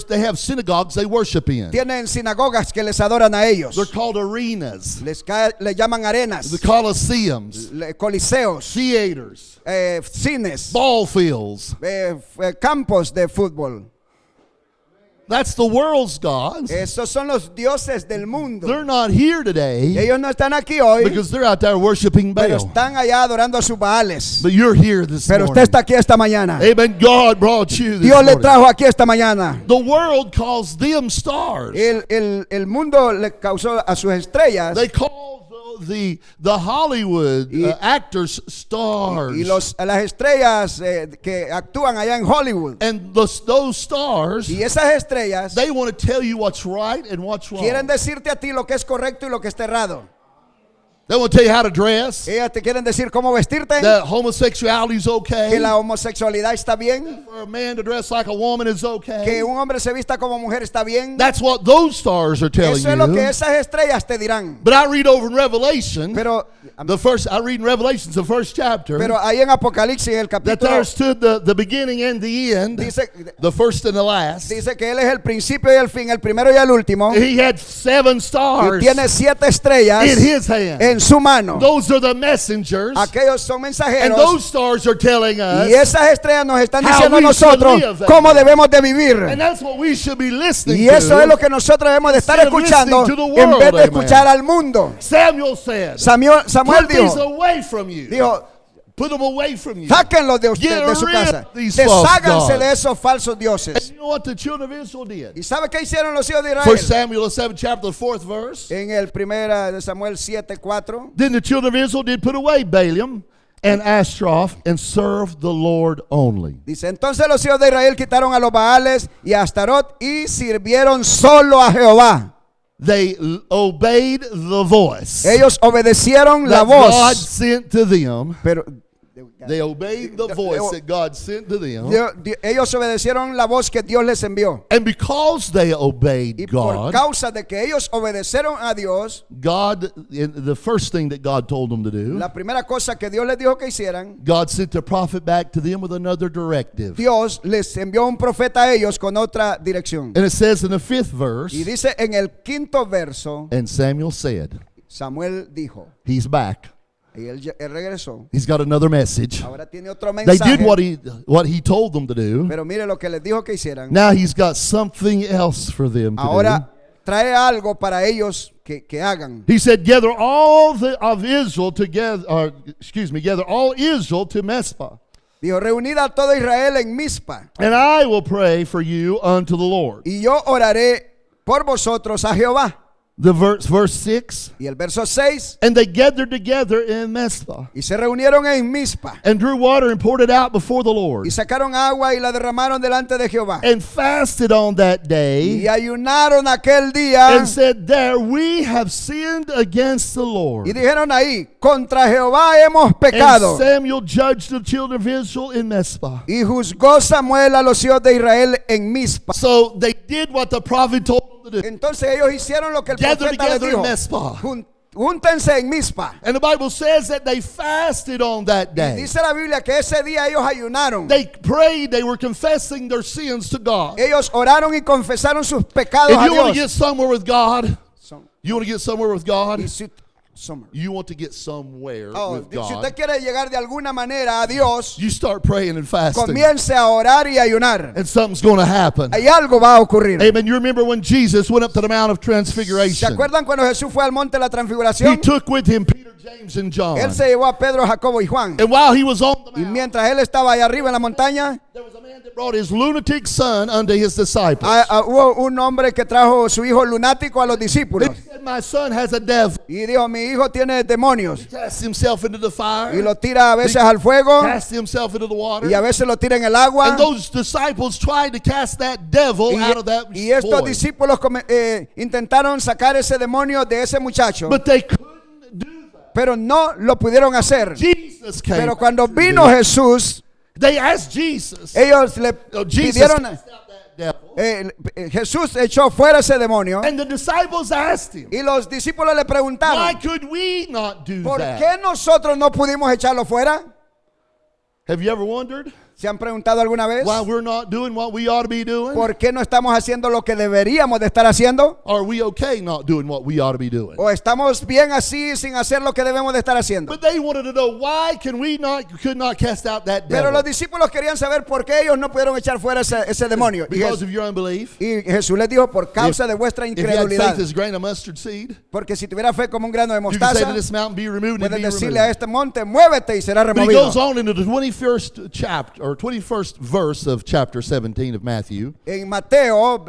They have synagogues they worship in. Tienen sinagogas que les adoran a ellos. They're called arenas, Le llaman arenas, the coliseums, coliseos, theaters, cines, ball fields. campos de fútbol. That's the world's gods. Esos son los dioses del mundo. They're not here today Ellos no están aquí hoy, because they're out there worshiping pero Baal. están allá adorando a sus Baales. But you're here this Pero usted morning. está aquí esta mañana. Amen. God brought you this Dios le morning. trajo aquí esta mañana. The world calls them stars. El mundo le causó a sus estrellas They call the Hollywood actors stars. y las estrellas que actúan allá en Hollywood. And those stars, Y esas estrellas they want to tell you what's right and what's wrong. quieren decirte a ti lo que es correcto y lo que es errado. They want to tell you how to dress. Ellas te quieren decir cómo vestirte, That homosexuality is okay. que la homosexualidad está bien, For a man to dress like a woman is okay. que un hombre se vista como mujer está bien. That's what those stars are telling Eso es lo que you. esas estrellas te dirán. But I read over in Revelation, Pero, I read in Revelations, the first chapter, pero ahí en Apocalipsis, el that capítulo, there stood the beginning and the end, the first and the last. dice que él es el principio y el fin, el primero y el último. He had 7 Y stars tiene 7 estrellas in his hand. en su mano. Those are the messengers. Aquellos son And mensajeros. those stars are telling us. Y esas estrellas nos están how diciendo a we nosotros should live. cómo debemos de And vivir. that's what we should be listening Y eso to. es lo que nosotros debemos de estar Instead of escuchando listening to the en vez world, de escuchar al mundo. Samuel said, Samuel put these dijo, away from you. Put them away from you. sáquenlos de Get de su rid casa. of these false Desháganse gods. de esos falsos And dioses. you know what the children of Israel did? ¿Y sabe qué hicieron los hijos de Israel? 1 Samuel, the 7th chapter, the 4th verse. En el primera de Samuel 7:4. Then the children of Israel did put away Balaam and Ashtaroth and serve the Lord only. Dice, entonces los hijos de Israel quitaron a los Baales y a Astarot y sirvieron solo a Jehová. They obeyed the voice Ellos obedecieron la that God voz. sent to them. Pero They obeyed the voice that God sent to them. ellos obedecieron la voz que Dios les envió. And because they obeyed Y por God, causa de que ellos obedecieron a Dios, the first thing that God told them to do, la primera cosa que Dios les dijo que hicieran, God sent a prophet back to them with another directive. Dios les envió un profeta a ellos con otra dirección. And it says in the 5th verse, Y dice en el 5º verso, and Samuel said, Samuel dijo, he's back. y él regresó. He's got another message. Ahora tiene otro They mensaje. did what he told them to do. Pero mire lo que les dijo que hicieran. Now he's got something else for them to do. Ahora trae algo para ellos que hagan. He said, gather all of Israel together, gather all Israel to Mizpah, Dijo, reunid a todo Israel en Mizpa, and I will pray for you unto the Lord. y yo oraré por vosotros a Jehová. The verse 6, Y el verso 6, and they gathered together in Mizpah, y se reunieron en Mizpa, and drew water and poured it out before the Lord, y sacaron agua y la derramaron delante de Jehová. and fasted on that day, Y ayunaron aquel día, and said, there we have sinned against the Lord. y dijeron ahí, contra Jehová hemos And pecado. Samuel judged the children of Israel in Mizpah. Y juzgó Samuel a los hijos de Israel en Mizpa. So they did what the prophet told them to do. Entonces ellos hicieron lo que el Gather profeta les together in dijo. Mizpah. Júntense en Mizpa. And the Bible says that they fasted on that day. Dice la Biblia que ese día ellos ayunaron. They prayed, they were confessing their sins to God. Ellos oraron y confesaron sus pecados If a you want to Dios. get somewhere with God, Son- you want to get somewhere with God, y si- summer. you want to get somewhere Oh, with si God, usted quiere llegar de alguna manera a Dios, you start praying and fasting, comience a orar y a ayunar. and something's going to happen. Ahí algo va a ocurrir. Amen. You remember when Jesus went up to the Mount of ¿Se Transfiguration? acuerdan cuando Jesús fue al monte de la He transfiguración? took with him Peter, James, and John. Él se llevó a Pedro, Jacobo y Juan. And while he was on the Y mount, mientras él estaba ahí arriba en la montaña, there was a man that brought his lunatic son unto his disciples. hubo un hombre que trajo su hijo lunático a los discípulos. He said, my son has a devil. Y dijo, mi hijo tiene demonios. Cast himself into the Y fire. lo tira a veces al fuego Cast himself into the water. y a veces lo tira en el agua. And those disciples tried to cast that devil out of that Y estos boy. discípulos intentaron sacar ese demonio de ese muchacho, But they couldn't do that. pero no lo pudieron hacer. Jesus came. Pero cuando vino Jesús, They asked Jesus. ellos le Jesus pidieron, cast out that devil. Jesús echó fuera ese demonio And the disciples asked him, y los discípulos le why preguntaron, could we not do ¿por that? qué nosotros no pudimos echarlo fuera? Have you ever wondered ¿Se han preguntado alguna vez? why we're not doing what we ought to be doing? ¿Por qué no estamos haciendo lo que deberíamos de estar haciendo? Are we okay not doing what we ought to be doing? ¿O estamos bien así sin hacer lo que debemos de estar haciendo? But they wanted to know why could not cast out that Pero los devil? discípulos querían saber por qué ellos no pudieron echar fuera ese demonio. Because of your unbelief? Y Jesús les dijo, por causa de vuestra If you had incredulidad. faith as a grain of mustard seed, Porque si tuviera fe como un grano de you can say mostaza, to this mountain, be removed, and puedes be decirle a removed. este monte, muévete y será But he removido. goes on into the 21st chapter, or 21st verse of chapter 17 of Matthew. En Mateo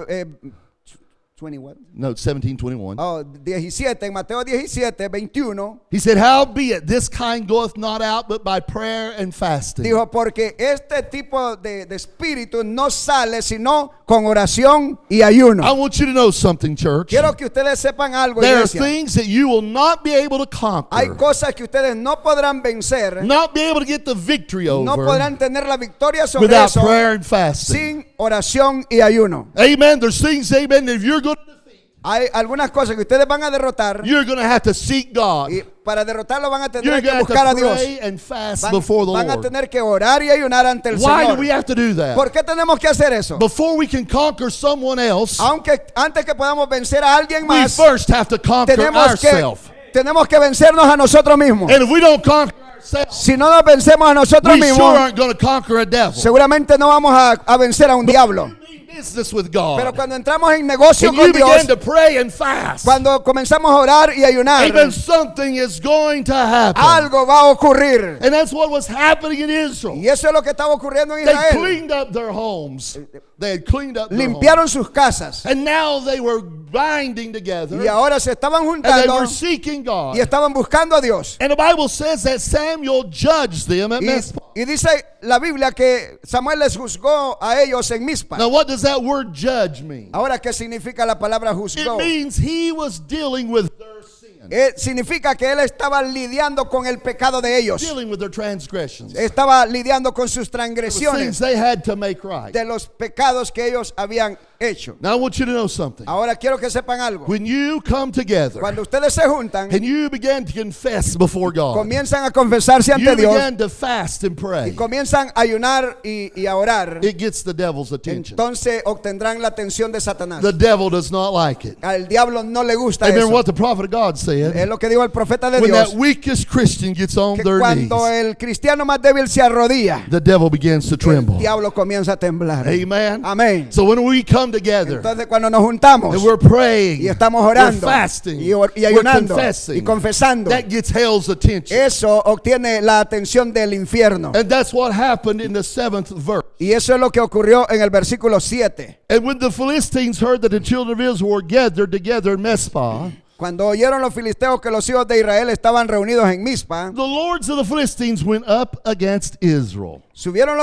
20 what? No, 17:21. Oh, 17, en Mateo 17, 21. He said, howbeit this kind goeth not out but by prayer and fasting. Dijo, porque este tipo de espíritu no sale sino con oración y ayuno. I want you to know something, church. Quiero que ustedes sepan algo, There are iglesia. things that you will not be able to Hay conquer, cosas que ustedes no podrán vencer, not be able to get the victory no over podrán tener la victoria sobre without eso prayer and fasting. sin oración y ayuno. Amen. There's things, amen, that if you're going to defeat, Hay algunas cosas que ustedes van a derrotar you're going to have to seek God. y para derrotarlo van a You're tener que going to buscar a have to Dios. pray and fast before the Van a Lord. tener que orar y ayunar ante el Why do Señor. we have to do that? ¿Por qué tenemos que hacer eso? Before we can conquer someone else, Aunque antes que podamos vencer a alguien we más, first have to conquer ourselves. tenemos que vencernos a nosotros mismos. And if we don't conquer ourselves, Si no nos vencemos a nosotros we sure mismos, aren't going to conquer a devil. seguramente no vamos a vencer a un diablo. Business with Pero God. cuando entramos en negocio And con you begin Dios, to pray and fast. cuando comenzamos a orar y ayunar, Amen. Something is going to happen. algo va a ocurrir. And that's what was happening in Israel. Y eso es lo que estaba ocurriendo en They Israel. cleaned up their homes. They had cleaned up their homes. Limpiaron sus casas. And now they were binding together. Y ahora se estaban And they juntando were seeking God. y estaban buscando a Dios. And the Bible says that Samuel judged them at Mizpah. Y dice la Biblia que Samuel les juzgó a ellos en Mizpa. Now, what does that word judge mean? Ahora, ¿qué significa la palabra It juzgó? means he was dealing with their sin, Significa que él estaba lidiando con el pecado de ellos. dealing with their transgressions, Estaba lidiando con sus the things transgresiones, they had to make right. de los pecados que ellos habían hecho. Now, I want you to know something. Ahora quiero que sepan algo. When you come together Cuando ustedes se juntan, and you begin to confess before God, comienzan a confesarse you ante Dios begin to fast and y pray, comienzan a ayunar y a orar, it gets the devil's attention. entonces obtendrán la atención de Satanás. The devil does not like it. Al diablo no le gusta Amen. eso. What the prophet of God Es said, lo que dijo el profeta de when that Dios, weakest Christian gets on que their knees, cuando el cristiano más débil se arrodilla, the devil begins to el tremble. diablo comienza a temblar. Amen. Amén. So when we come together Entonces cuando nos juntamos and we're praying, y estamos we're orando fasting, y we're ayunando y confessing, confesando, that gets hell's attention. eso obtiene la atención del infierno. And that's what happened in the 7th verse. Y eso es lo que ocurrió en el versículo 7. And when the Philistines heard that the children of Israel were gathered together in Mizpah, Cuando oyeron los filisteos que los hijos de Israel estaban reunidos en Mizpa, the lords of the Philistines went up against Israel. subieron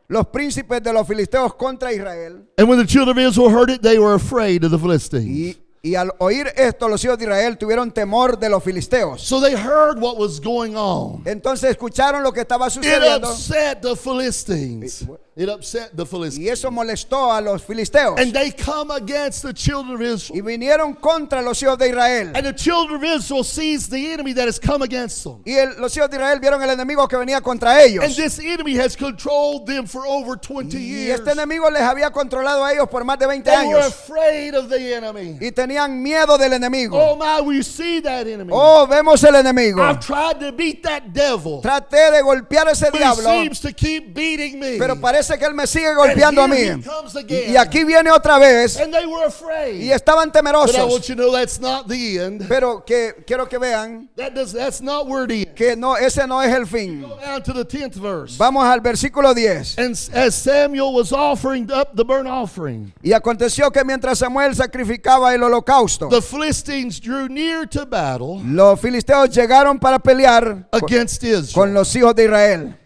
los príncipes de los filisteos contra Israel. And when the children of Israel heard it, they were afraid of the Philistines. Y al oír esto, los hijos de Israel tuvieron temor de los filisteos. So they heard what was going on. Entonces escucharon lo que estaba It sucediendo upset the Philistines. It upset the Philistines. y eso molestó a los filisteos. And they come against the children of Israel. Y vinieron contra los hijos de Israel. And the children of Israel sees the enemy that has come against them. Y los hijos de Israel vieron el enemigo que venía contra ellos. And this enemy has controlled them for over 20 Y years. este enemigo les había controlado a ellos por más de 20 They were años. afraid of the enemy. Y tenían miedo del enemigo. Oh my, we see that enemy. Oh, vemos el enemigo. I've tried to beat that devil, Traté de golpear a ese but he diablo, seems to keep beating me. pero parece que él me sigue golpeando a And mí. here he comes again. Y aquí viene otra vez And they were afraid. y estaban But I temerosos. want you to know that's not the end. Pero que quiero que vean That's not where it ends. que no, ese no es el fin. Go down to the 10th verse. Vamos al versículo 10. And as Samuel was offering up the burnt offering, Y aconteció que mientras Samuel sacrificaba el holocausto, the Philistines drew near to battle los filisteos llegaron para pelear against con Israel. los hijos de Israel.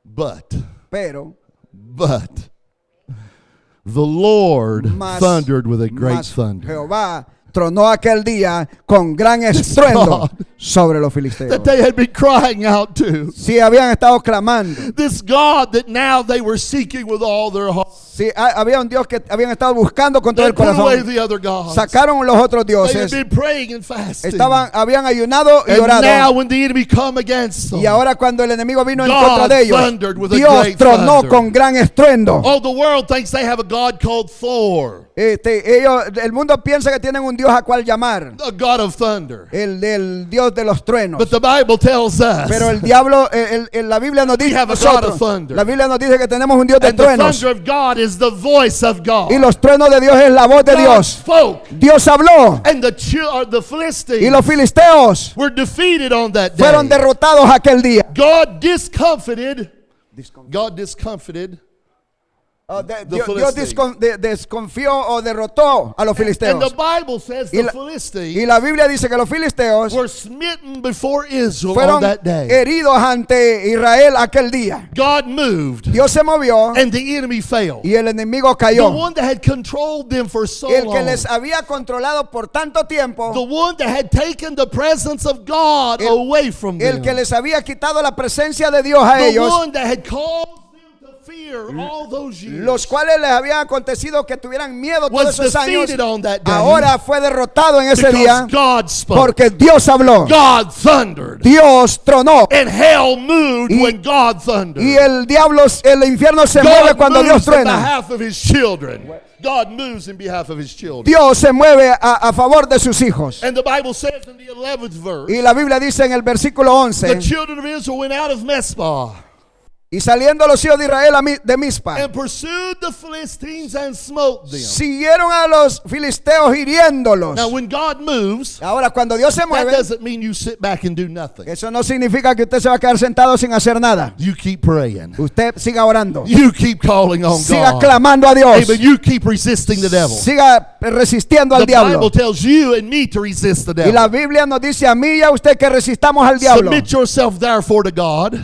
But the Lord Mas- thundered with a great Mas thunder. Jehová tronó aquel día con gran estruendo sobre los filisteos. That they had been crying out to. Sí, habían estado clamando. This God that now they were seeking with all their heart. Sí, había un Dios que habían estado buscando con todo They el put away corazón. the other gods. Sacaron los otros They had dioses. been praying and fasting. Habían ayunado y And now orado. when the enemy come against them, Y ahora cuando el enemigo vino en God contra de ellos, thundered with a Dios great tronó thunder. con gran estruendo. oh, the world thinks they have a God called Thor, El mundo piensa que tienen un Dios a cual llamar, a God of thunder. el Dios de los truenos. But the Bible tells us Pero el diablo, la Biblia nos dice, have a God of thunder. la Biblia nos dice que tenemos un Dios de and the truenos. thunder of God is the voice of God. Y los truenos de Dios es la voz de God Dios. spoke, Dios habló and the Philistines y los filisteos were defeated on that day. fueron derrotados aquel día. God discomfited Dios Philistines. desconfió o derrotó a los And filisteos. the Bible says Y the la, Philistines y la Biblia dice que los filisteos were smitten before Israel on fueron that day. heridos ante Israel aquel día. God moved Dios se movió and the enemy failed. y el enemigo The cayó. one that had controlled them for so El que long. les había controlado por tanto tiempo, The one that had taken the presence of God away from them. el que les había quitado la presencia de Dios a The ellos, one that had caused them to fear all those years. los cuales les había acontecido que tuvieran miedo todos Was esos años, defeated on that day. ahora fue derrotado en ese Because día God spoke. porque Dios habló, God thundered. Dios tronó And hell moved Y- when God thundered. y el diablo, el infierno se mueve God cuando Dios moves on truena. behalf of his children. God moves in behalf of his children. Dios se mueve a favor de sus hijos. And the Bible says in the 11th verse, Y la Biblia dice en el versículo the 11, children of Israel went out of Mizpah y saliendo los hijos de Israel de Mizpa, and pursued the Philistines and smote them. siguieron a los filisteos hiriéndolos. Now when God moves, Ahora, cuando Dios se that mueve, doesn't mean you sit back and do nothing. eso no significa que usted se va a quedar sentado sin hacer nada. You keep praying. Usted siga orando, You keep calling on siga God. clamando a Dios, Amen. You keep resisting the devil. siga resistiendo al The Bible diablo. tells you and me to resist the Y la devil. Biblia nos dice a mí y a usted que resistamos al diablo. Submit yourself therefore to God.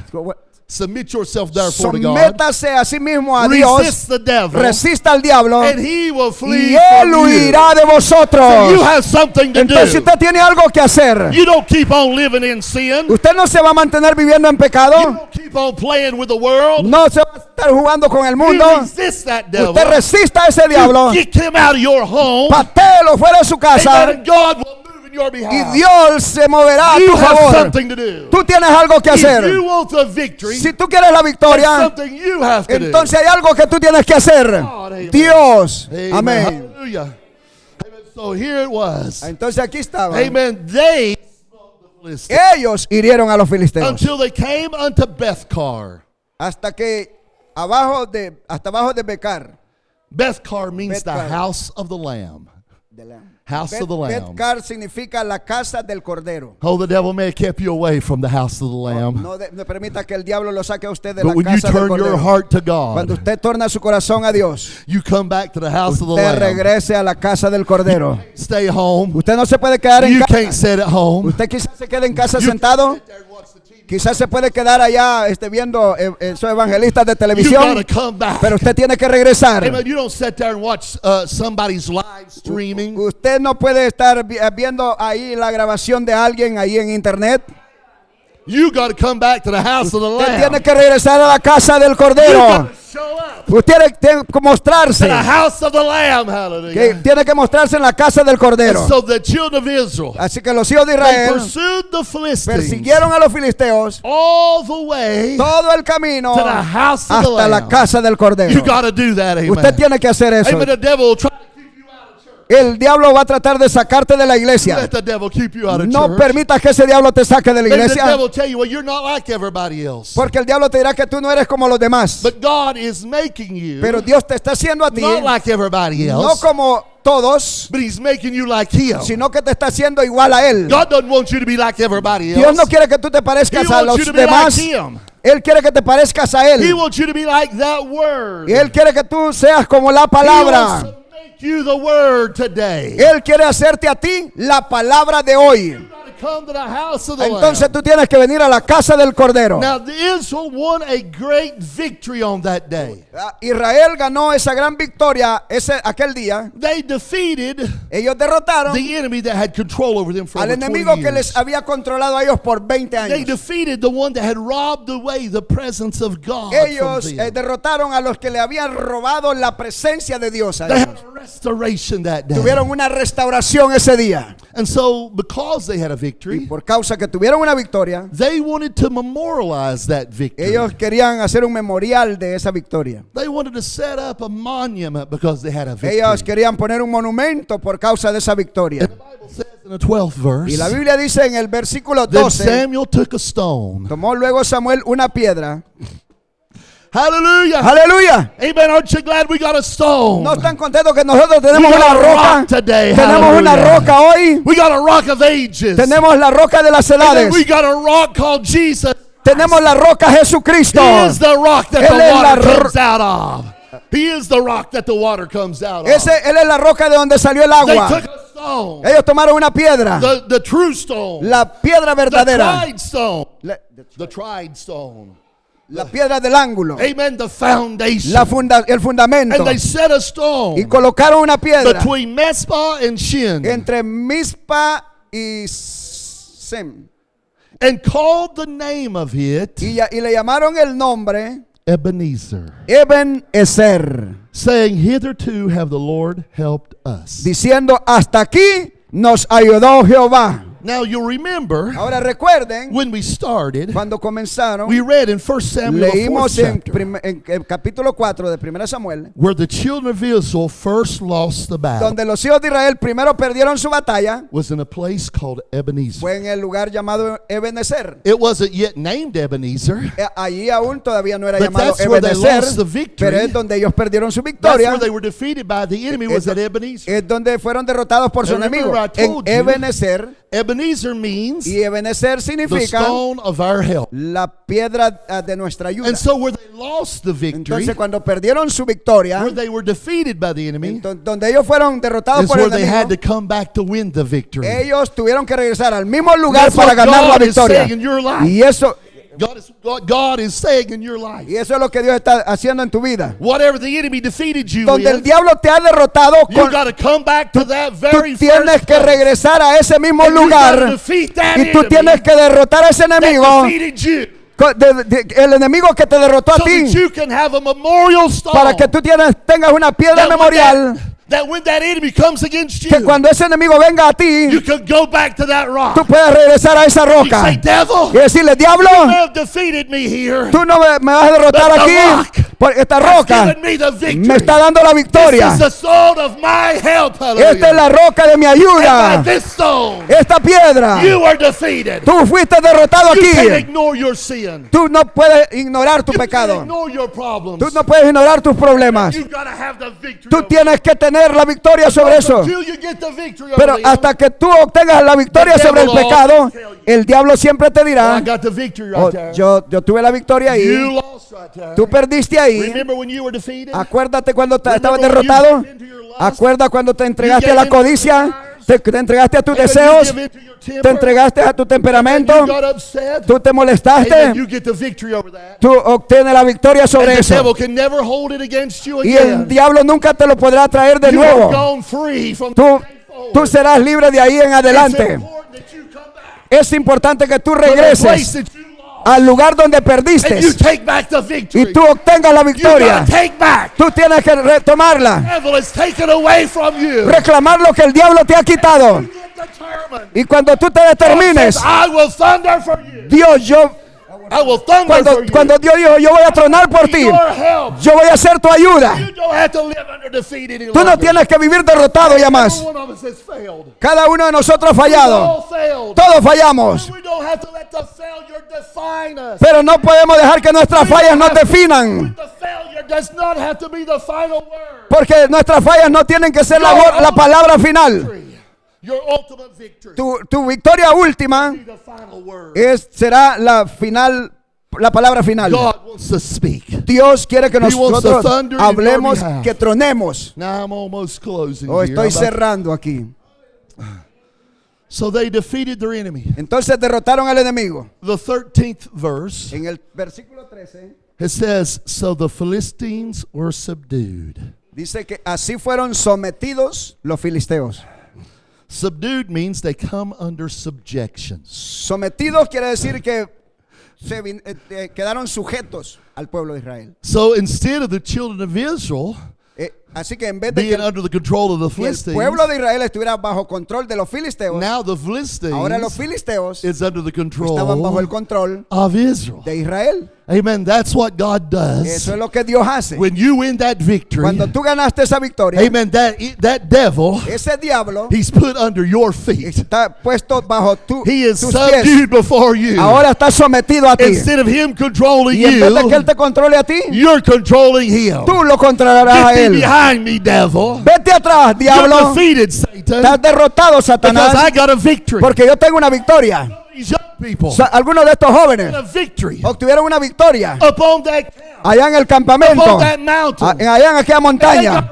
Submit yourself therefore to God. Sométase a sí mismo a Dios, Resist the devil. resista al diablo And he will flee y él from you. huirá de So you vosotros. have something to Entonces do. usted tiene algo que hacer. You don't keep on living in sin. Usted no se va a mantener viviendo en You pecado. don't keep on playing with the world. No se va a estar jugando con el mundo. You resist that devil. Usted resista a ese diablo. You kick him out of your home. Patéelo fuera de su casa. Amen. And God will move in your Y behalf. Dios se moverá a You tu have favor. something to do. Tú tienes algo que If you hacer. want the victory, Si tú quieres la there's victoria, something you have to do. entonces hay algo que tú tienes que hacer. God, amen. Dios. Amen. Amén. Hallelujah. Amen. So here it was. Entonces aquí estaba. Amen. They smote the Philistines Ellos hirieron a los filisteos until they came unto Bethcar. hasta abajo de Becar. Bethcar means the Bethcar. house of the Lamb. House of the Lamb. Betcar significa la casa del cordero. Oh, the devil may have kept you away from the house of the Lamb. No permita que el diablo lo saque a usted de But la when you casa del turn your cordero. heart to Cuando God, usted torna su corazón a Dios, you come back to the house of the usted Lamb. regrese a la casa del cordero. Stay home. Usted no se puede quedar en You casa. can't sit at home. Usted quizás se quede en casa You sentado. can't sit there and watch the TV. Quizás se puede quedar allá viendo esos evangelistas de You televisión. gotta come back. Pero usted tiene que regresar. Amen. You don't sit there and watch somebody's live streaming. Usted no puede estar viendo ahí la grabación de alguien ahí en internet. You got to come back to the house of the Usted Lamb. tiene que regresar a la casa del You cordero. got to show up Usted tiene que to mostrarse. the house of the Lamb. Que Hallelujah. tiene que mostrarse en la casa del And cordero. so the children of Israel, Así que los hijos de they Israel pursued the Philistines persiguieron a los filisteos all the way todo el camino to the house of the hasta la Lamb. casa del You cordero. got to do that, amen. Usted tiene que hacer eso. Amen. The devil will try to keep you out of church. El diablo va a tratar de sacarte de la iglesia. Let the devil keep you out of No church. permitas que ese diablo te saque de la Maybe the iglesia. devil will tell you, well, you're not like everybody else. Porque el diablo te dirá que tú no eres como los demás. But God is making you Pero Dios te está haciendo a ti, not like everybody no else, como todos, but He's making you like Him. sino que te está haciendo igual a Él. God doesn't want you to be like everybody else. Dios no quiere que tú te He parezcas a wants los you to be like demás. Him. Él quiere que te parezcas a He Él. wants you to be like that word. Y Él quiere que tú seas como la He wants palabra. to make you the word today. Él quiere hacerte a ti la palabra de hoy. You got to come to the house of the Entonces Lamb. tú tienes que venir a la casa del Cordero. Now, the Israel won a great victory on that day. Israel ganó esa gran victoria aquel día. They defeated Ellos derrotaron the enemy that had control over them for al over 20 enemigo que years. les había controlado a ellos por 20 They años. defeated the one that had robbed away the presence of God Ellos from them. derrotaron a los que le habían robado la presencia de Dios a They ellos. had a restoration that day. Tuvieron una restauración ese día. And so, because they had a Y victory, por causa que tuvieron una victoria, they wanted to memorialize that victory. ellos querían hacer un memorial de esa victoria. They wanted to set up a monument because they had a victory. Ellos querían poner un monumento por causa de esa victoria. The Bible says in the 12th verse Y la Biblia dice en el versículo that 12, Samuel took a stone. tomó luego Samuel una piedra. Hallelujah. Aleluya. Amen. Aren't you glad we got a stone? ¿No están contentos que nosotros tenemos We got una a roca? rock today. Tenemos una Hallelujah. roca hoy. We got a rock of ages. Tenemos la roca de las And then edades. we got a rock called Jesus. Tenemos la roca Jesucristo. He is the rock that Él the es la water comes out of. He is the rock that the water comes out Él es la roca de donde salió el of. They agua. took a stone, Ellos tomaron una piedra, the true stone, la piedra the verdadera, tried stone, la, the tried stone. la piedra del ángulo, Amen. The foundation. el fundamento. And they set a Y stone colocaron una piedra between Mizpah and Shin, entre Mizpa y Sem. and called the name of it Y le llamaron el nombre Ebenezer, Eben Ezer, saying, hitherto have the Lord helped us. diciendo, hasta aquí nos ayudó Jehová. Now you'll remember Ahora recuerden, when we started, cuando comenzaron, we read in 1 Samuel, the fourth leímos en, chapter, en el capítulo 4 de 1 Samuel, where the children of Israel first lost the battle, donde los hijos de Israel primero perdieron su batalla, was in a place called Ebenezer. fue en el lugar llamado Ebenezer. It wasn't yet named Ebenezer. Allí aún todavía no era But llamado that's where they Ebenezer, lost the victory. pero es donde ellos perdieron su That's victoria. where they were defeated by the enemy, was at Ebenezer. Es donde fueron derrotados por su And enemigo. remember I En told you, Ebenezer, Ebenezer means y Ebenezer the significa stone of our help. la piedra de nuestra ayuda. And so where they lost the victory, Entonces cuando perdieron su victoria, where they were defeated by the enemy, donde ellos fueron derrotados is por el where they had to enemigo, come back to win the victory. ellos tuvieron que regresar al mismo lugar That's para what ganar la God is victoria. saying in your life. Y eso God is saying in your life. es lo que Dios está haciendo en tu vida. Whatever the enemy defeated you Donde el with, diablo te ha derrotado, you got to come back to that tú very tienes first que place. regresar a ese mismo And you gotta lugar defeat that y tú enemy tienes que derrotar a ese that enemigo, defeated you, el enemigo que te derrotó a so ti, that you can have a memorial stone. para que tú tengas una piedra that when memorial, that when that enemy comes against que you, cuando ese enemigo venga a ti, you can go back to that rock. tú puedes regresar a esa You roca say, devil, y decirle, diablo, you have defeated me here. tú no me vas a derrotar But the aquí, rock porque esta has roca given me the victory. me está dando la This victoria. is the stone of my help. Esta es Hallelujah. la roca de mi And ayuda. by this stone, Esta piedra, you are defeated. tú fuiste derrotado You can't aquí. ignore your sin. Tú no puedes ignorar tu You can't pecado. ignore your problems. Tú no puedes ignorar tus problemas. You gotta have the victory. Tú over tienes que tener la victoria sobre it. eso. Until you get the victory Pero over hasta que tú obtengas la victoria The sobre el devil pecado, always tell you, el diablo siempre te I dirá, got the victory "Oh, right there. yo tuve la victoria You ahí, lost right there. tú perdiste ahí. Remember when you were defeated? Acuérdate cuando Remember estabas when you derrotado. gave into your lust? Acuerda cuando te entregaste You a la gave into your codicia, desires? te entregaste a tus And then you deseos, give into your temper, te entregaste a tu and temperamento, you got upset, tú te and then molestaste, you get the victory over that. tú obtienes la victoria And sobre the eso. devil can never hold it against you Y el again. diablo nunca te lo podrá traer de You are nuevo. gone free from Tú, that day forward. tú serás libre de ahí en It's adelante. important that you come back Es importante que tú to the place regreses that you lost, al lugar donde and perdiste you take back the y victory. tú obtengas la You victoria. gotta take back. Tú tienes que retomarla, The devil is taken away from you. reclamar lo que el diablo te ha quitado. You get determined. Y cuando tú te God determines, says, I will thunder for you. Dios, I will thunder for you. cuando Dios dijo, yo voy a tronar por ti, Your help. yo voy a ser tu ayuda. You don't have to live under defeat any Tú no longer. tienes que vivir derrotado ya más. Every one of us has failed. Cada uno de nosotros ha We've fallado. all failed. Todos fallamos. We don't have to let the failure define us. Pero no podemos dejar que nuestras fallas nos definan. The failure does not have to be the final word. Porque nuestras fallas no tienen que ser la palabra final. Your ultimate victory. Tu victoria última Be the final word. será la palabra final. God wants to speak. Dios quiere que wants the nosotros thunder in hablemos, your behalf. que tronemos. Now I'm almost closing Oh, here. estoy I'm about- cerrando aquí. So they defeated their enemy. Entonces derrotaron al enemigo. The 13th verse, En el versículo 13 it says, so the Philistines were subdued. dice que así fueron sometidos los filisteos. Subdued means they come under subjection. Sometidos quiere decir que quedaron sujetos al pueblo de Israel. So instead of the children of Israel Así que en vez de being under the control of the que el Philistines, pueblo de Israel estuviera bajo control de los filisteos, now the Philistines ahora los filisteos is under the estaban bajo el control control of Israel. de Israel. Amen. That's what God does. Eso es lo que Dios hace. When you win that victory, Cuando tú ganaste esa victoria, amen, that devil, ese diablo he's put under your feet. está puesto bajo He is tus pies. subdued before you. Ahora está sometido a ti. Instead of him controlling Y en vez de que you, él te controle a ti, you're controlling him. tú lo controlarás a Get thee él. behind me, devil. Vete atrás, You're diablo. defeated, Satan. Estás derrotado, Because I Satanás, got a victory. porque yo tengo una victoria. These young people Algunos de estos jóvenes got a victory obtuvieron una victoria upon that camp, allá en el campamento, upon that mountain. allá en aquella montaña.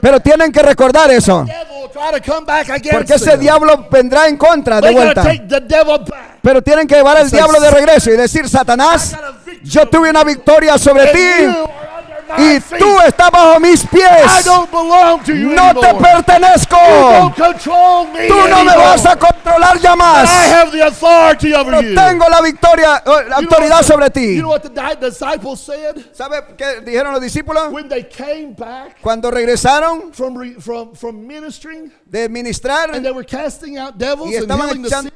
Pero tienen que recordar eso, The devil will try to come back against porque ese them. diablo vendrá en contra de They gotta vuelta. take the devil back. Pero tienen que llevar al Say, diablo de regreso y decir: Satanás, I got a victory. yo tuve una victoria sobre And ti you are under my y feet. tú estás bajo mis I pies. don't belong to you No te anymore. pertenezco. You don't control me Tú no me anymore. vas a controlar ya más. I have the authority over Yo you. tengo la victoria, la You know autoridad what the- sobre ti. You know what the disciples said ¿Sabe qué dijeron los discípulos? when they came back Cuando regresaron from ministering de ministrar and they were casting out devils y and estaban healing the sick?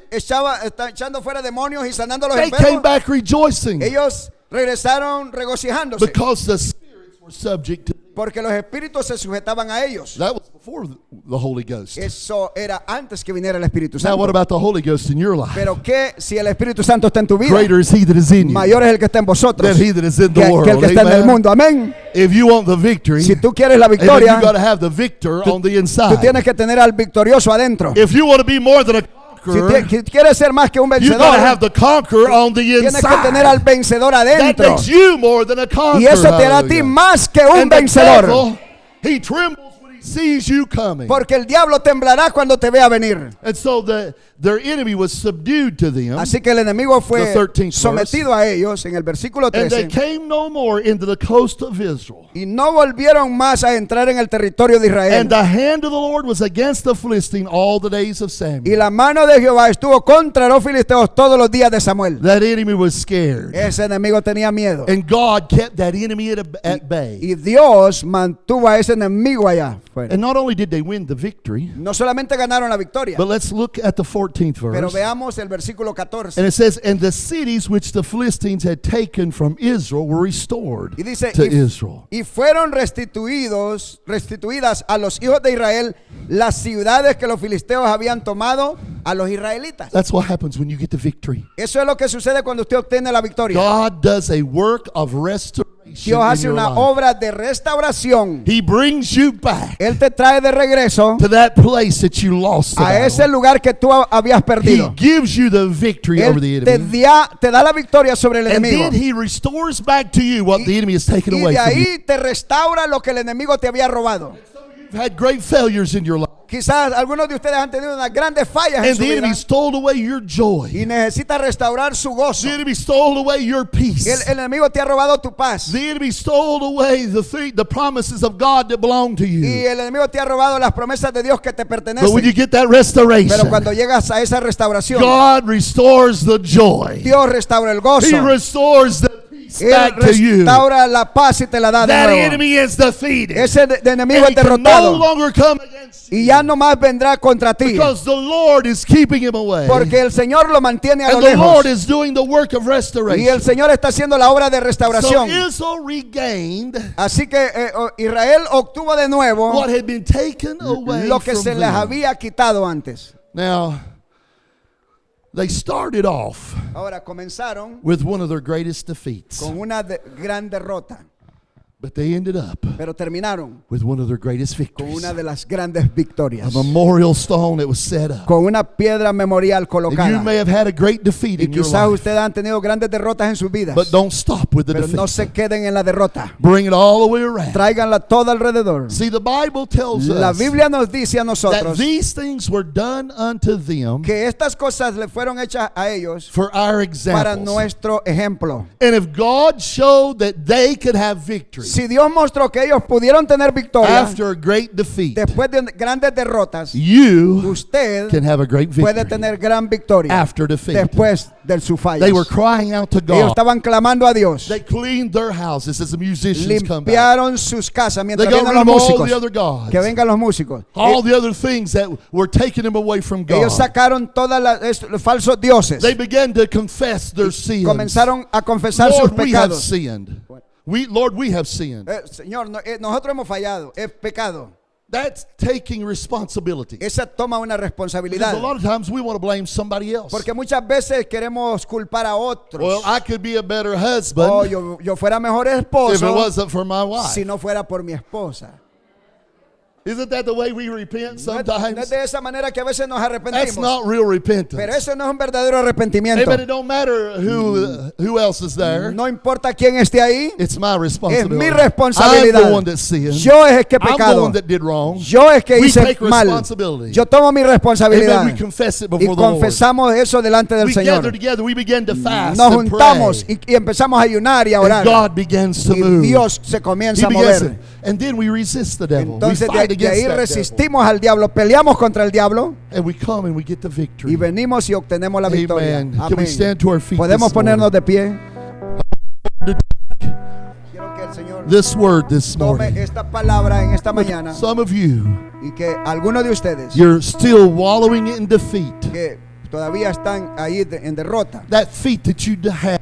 echando fuera demonios y sanando a los They came enfermos, back rejoicing ellos regresaron regocijándose because the spirits were subject to them. porque los espíritus se sujetaban a ellos. That was before the Holy Ghost. Eso era antes que viniera el Espíritu Now, what Santo. about the Holy Ghost in your life? Pero que si el Espíritu Santo está en tu vida, Greater is He that is in you mayor es el que está en vosotros than He that is in the que el world. que está en el Amen. mundo. Amén. If you want the victory, Si tú quieres la amen, you victoria, got to have the victor on the tú inside. tienes que tener al victorioso adentro. If you want to be more than a Si conqueror, quieres ser más que un you got to have vencedor, the conqueror on the tienes que tener inside. al vencedor That adentro. makes you more than a conqueror. Y eso te hará a ti Hallelujah. más que un And the vencedor. devil, he trembles when he sees you coming. Porque el diablo temblará cuando te vea venir. And so their enemy was subdued to them. Así que el enemigo The fue 13th sometido a ellos en el versículo And they 13. came no more into the coast of Israel. Y no volvieron más a entrar en el territorio de Israel. And the hand of the Lord was against the Philistine all the days of Y Samuel. la mano de Jehová estuvo contra los filisteos todos los días de Samuel. That enemy was scared. Ese enemigo tenía miedo. And God kept that enemy at bay. Y Dios mantuvo a ese enemigo allá fuera. And not only did they win the victory, No solamente ganaron la victoria, but let's look at the 14th pero verse. veamos el versículo 14. And it says, and the cities which the Philistines had taken from Israel were restored Y dice, to Israel. y fueron restituidas a los hijos de Israel las ciudades que los filisteos habían tomado a los israelitas. That's what happens when you get the victory. Eso es lo que sucede cuando usted obtiene la victoria. God does a work of restoration Dios in hace your una life. obra de restauración. He brings you back Él te trae de regreso to that place that you lost the a ese battle. lugar que tú habías He perdido. gives you the victory over the Él te enemy. te da la victoria sobre el And enemigo. then he restores back to you what the enemy has taken Y away de from you. ahí te restaura lo que el enemigo te había robado. You've had great failures in your life. Quizás algunos de ustedes han tenido unas grandes fallas en And su the vida enemy stole away your joy. y necesita restaurar su gozo. The enemy stole away your peace. El enemigo te ha robado tu paz. The enemy stole away the promises of God that belong to Y you. el enemigo te ha robado las promesas de Dios que te But when pertenecen. you get that Pero restoration, cuando llegas a esa restauración, God restores the joy. Dios restaura el gozo. He restores the peace Él back to you. restaura la paz y te la da de That nuevo. enemy is defeated. Ese enemigo And es he can no derrotado. longer come against you Y ya no más vendrá contra ti. because the Lord is keeping him away. Porque el Señor lo mantiene a lo And the Lord lejos. is doing the work of Y el restoration. Señor está haciendo la obra de So restauración. Israel regained Así que Israel obtuvo de nuevo what had been taken away lo que from se les them. había quitado antes. Now, they started off Ahora comenzaron with one of their greatest defeats, con una gran derrota, but they ended up pero terminaron with one of their greatest con victories. una de las grandes A victorias, memorial stone that was set up. con una piedra memorial And you colocada. may have had a great defeat Y in your quizás life, ustedes han tenido grandes derrotas en sus vidas, but don't stop with the pero no defeat. se queden en la derrota. Bring it all the way around. Tráiganla todo alrededor. See, the Bible tells La us Biblia nos dice a that nosotros these things were done unto them que estas cosas le fueron hechas a ellos for our para examples. nuestro ejemplo. And if God showed that they could have victory Si Dios mostró que ellos pudieron tener victoria after a great defeat, después de grandes derrotas, you usted can have a great puede victory tener gran victoria after defeat. después de su falla. They were crying out to Ellos God. estaban clamando a Dios. They cleaned their houses as the musicians come back. Limpiaron sus casas They mientras got vienen rid los of all músicos. the other gods, Que vengan los músicos. all the other things that were taking them away from God. Ellos sacaron todos los falsos dioses. They began to confess their sins. Comenzaron a confesar sus Lord, we have pecados. sinned. Lord, we have sinned. Señor, nosotros hemos fallado, es pecado. That's taking responsibility. Esa toma una Because responsabilidad. a lot of times we want to blame somebody else. Porque muchas veces queremos culpar a otros. Well, I could be a better husband Oh, yo fuera mejor if it esposo wasn't for my wife. si no fuera por mi esposa. Isn't that the way we repent No es sometimes? de esa manera que a veces nos That's arrepentimos. not real repentance. Pero eso no es un verdadero arrepentimiento. Amen. It don't matter who else is there. No importa quién esté ahí, It's my es responsibility. mi I'm responsabilidad. the one that sinned. Yo es el que he I'm the pecado. one that did wrong. Yo es que We hice take mal. responsibility. Yo tomo mi responsabilidad. Amen. We confess it Y before the Lord. confesamos eso delante del We Señor. gather together. We begin to fast Nos and juntamos pray. y empezamos a ayunar y a And orar. God begins to Y move. Dios se comienza He a begins mover. to, and then we resist the devil. Entonces we fight de against ahí that devil. resistimos al diablo, peleamos contra el diablo And we come and we get the victory. y venimos y obtenemos la victoria. Amen. Can we stand to our feet Podemos this ponernos morning? de pie. Quiero que el Señor This word this tome morning. esta palabra en esta mañana Some of you, y que algunos de ustedes you're still wallowing in defeat. que todavía están ahí en derrota, That feet that you had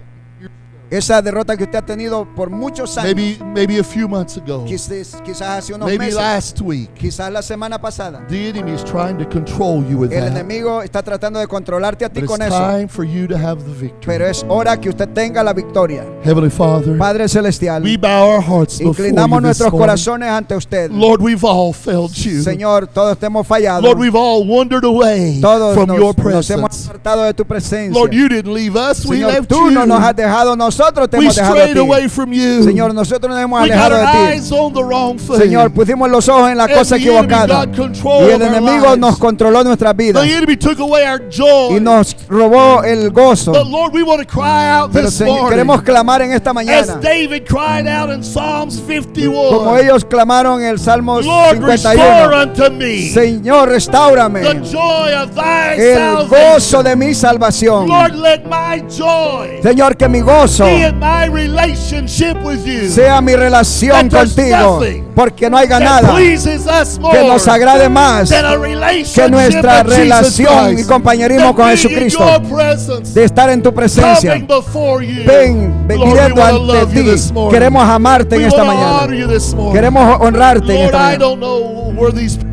esa derrota que usted ha tenido por muchos años, maybe a few months ago, quizás hace unos maybe meses, last week. quizás la semana pasada. The enemy is trying to control you with El that. enemigo está tratando de controlarte a ti But it's con eso, time for you to have the victory. pero es hora que usted tenga la victoria. Heavenly Father, Padre Celestial, we bow our hearts before inclinamos you this nuestros morning. corazones ante usted. Lord, we've all failed you. Señor, todos te hemos fallado. Lord, we've all wandered away Todos from your nos hemos presence. apartado de tu presencia. Lord, you didn't leave us, we Señor, left tú you. no nos has dejado, nosotros te We hemos dejado a strayed ti. away from you. Señor, nosotros nos hemos We got alejado our de ti. eyes on the wrong thing. Señor, pusimos los ojos en la And cosa the enemy equivocada. got control Y el of our enemigo lives. nos controló nuestras vidas. The enemy took away our joy. Y nos robó el gozo. But Lord, we want to cry out Pero this Señor, morning. queremos clamar en esta As mañana. David cried out in Psalms 51. Como ellos clamaron en el Salmo Lord, restore 51. unto me Señor, restaurame the joy of thy el gozo salvation. de mi salvación. Lord, let my joy Señor, que mi gozo be in my relationship with you. sea mi relación That there's contigo, nothing porque no haya that nada pleases us more que nos agrade más than a relationship que nuestra with Jesus relación y Christ. compañerismo That con being Jesucristo, in your presence, de estar en tu presencia. coming before you. Ven, Lord, we viniendo wanna ante love you ti. this morning. Queremos amarte en We esta wanna mañana. honor you this morning. Queremos honrarte en Lord, esta I mañana. don't know where these people are.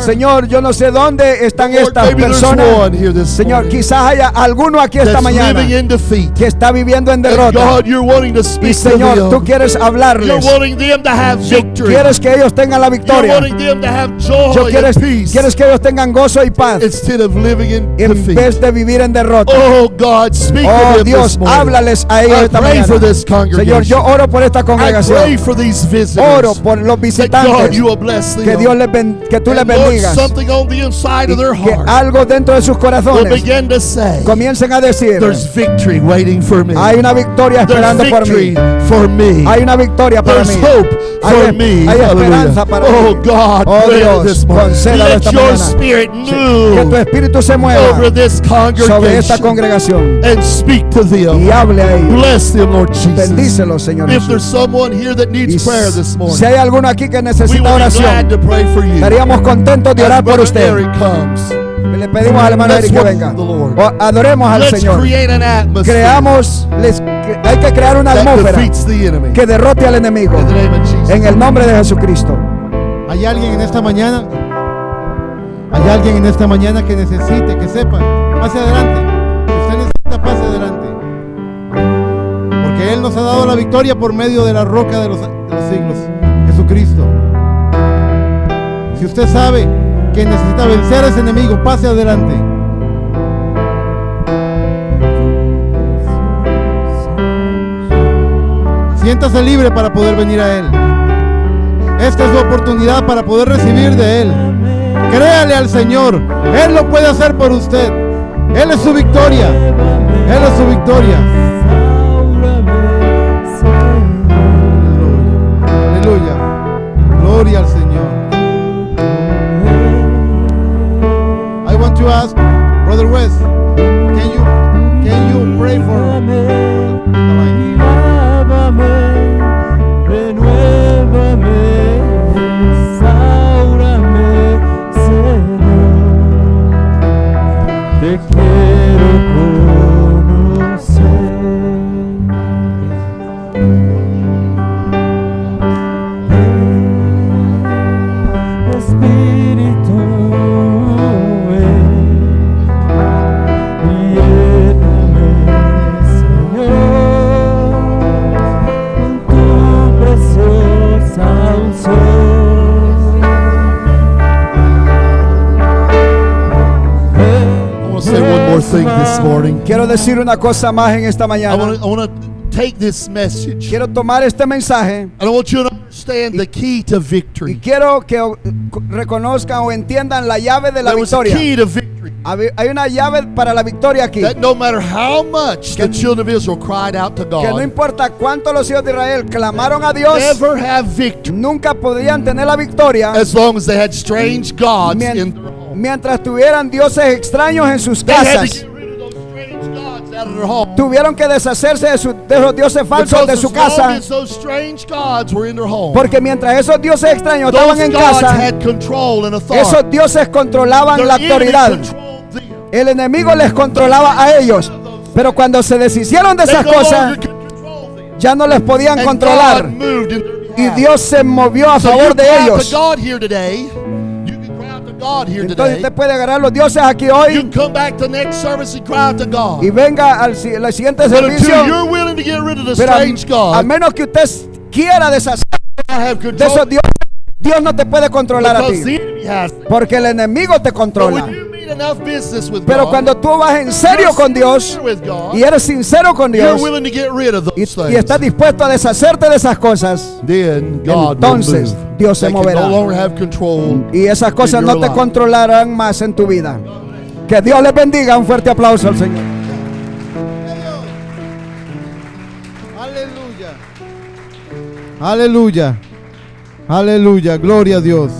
Señor, yo no sé dónde están Lord, estas maybe there's personas. one here this Señor, morning quizás haya alguno aquí esta that's mañana living in defeat. que está viviendo en And derrota. God, you're wanting to Y speak Señor, to tú them. quieres You're hablarles. wanting them to have victory. Quieres que ellos tengan la You're victoria. wanting them to have joy Quieres and peace que ellos tengan gozo y paz instead of living in en defeat. vez de vivir en derrota. Oh God, speak to Oh them Dios, this morning. háblales a ellos I esta pray for mañana. this congregation. Señor, yo oro por esta I pray congregación. for these visitors. Oro por los That God, visitantes. you will bless them. Que Dios que tú les And Lord, bendigas. something on the inside of their Que heart algo dentro de sus will corazones begin to say, comiencen a decir: there's victory waiting for me. hay una victoria There's esperando por victory mí. for me. Hay una victoria para There's mí. hope for Hay me. hay esperanza Hallelujah. para Oh mí. God, Oh pray Dios, this morning. concédalo Let esta your mañana. spirit Que tu move espíritu se mueva over this sobre esta congregation congregación and speak to them. y hable a ellos. Bless them, Lord Jesus. Bendícelos, Señor If there's Jesús. someone here that Y needs prayer this morning, si hay alguno aquí que we necesita will be oración, glad to pray for you. estaríamos contentos de As orar por Brother usted. Eric comes, Le pedimos al hermano Let's Eric que worship venga. the Lord. O adoremos al let's Señor. create an atmosphere Hay que crear una that atmósfera defeats the enemy. que derrote al enemigo In the name of Jesus. en el nombre de Jesucristo. ¿Hay alguien en esta mañana? ¿Hay alguien en esta mañana que necesite, que sepa? Pase adelante. Si usted necesita, pase adelante. Porque Él nos ha dado la victoria por medio de la roca de los siglos, Jesucristo. Si usted sabe que necesita vencer a ese enemigo, pase adelante. Siéntase libre para poder venir a Él. Esta es su oportunidad para poder recibir de Él. Créale al Señor. Él lo puede hacer por usted. Él es su victoria. Él es su victoria. Aleluya. Gloria al Señor. I want to ask Brother Wes, can you pray for Te quiero conocer. Espíritu, more thing this morning. Quiero decir una cosa más en esta I mañana. want to take this message, Quiero tomar este mensaje and I want you to understand the key to y victory. quiero que reconozcan o entiendan la llave de la There was a victoria. key to victory. Hay una llave para la victoria aquí. That no matter how much the children of Israel cried out to Que no God, importa cuánto los hijos de Israel clamaron a Dios, never have victory nunca podrían tener la victoria as long as they had strange gods mien- in their home. mientras tuvieran dioses extraños en sus They had to casas. get rid of those strange gods out of their home. Tuvieron que deshacerse de los dioses falsos de Because su as long casa. as those strange gods were in their home, Porque mientras esos dioses extraños estaban those en gods casa, had control and esos authority. dioses controlaban Their la enemy autoridad. controlled them. El enemigo les controlaba a ellos. Pero cuando se deshicieron de They esas no cosas, longer could control them. ya no les podían And controlar. God moved in their Y behalf. Dios se movió a So you favor de cry out ellos. to God here today. You can cry out to God here Entonces today. usted puede agarrar los dioses aquí You hoy can come back to the next service and cry out to God. y venga al siguiente But until servicio. you're willing to get rid of the Pero strange a God, menos que usted quiera deshacer not have de esos control, dioses, Dios no te puede controlar a because ti. the enemy has. Porque el enemigo te But controla. when you mean enough business with Pero God, cuando tú vas en serio con Dios with God, y eres sincero con you're Dios willing to get rid of those y things. estás dispuesto a deshacerte de esas cosas, Then God entonces will move. Dios se They can moverá. no longer have control. y esas cosas in no your te life. controlarán más en tu vida. Que Dios les bendiga. Un fuerte aplauso al Señor. Aleluya. Aleluya. Aleluya. Gloria a Dios.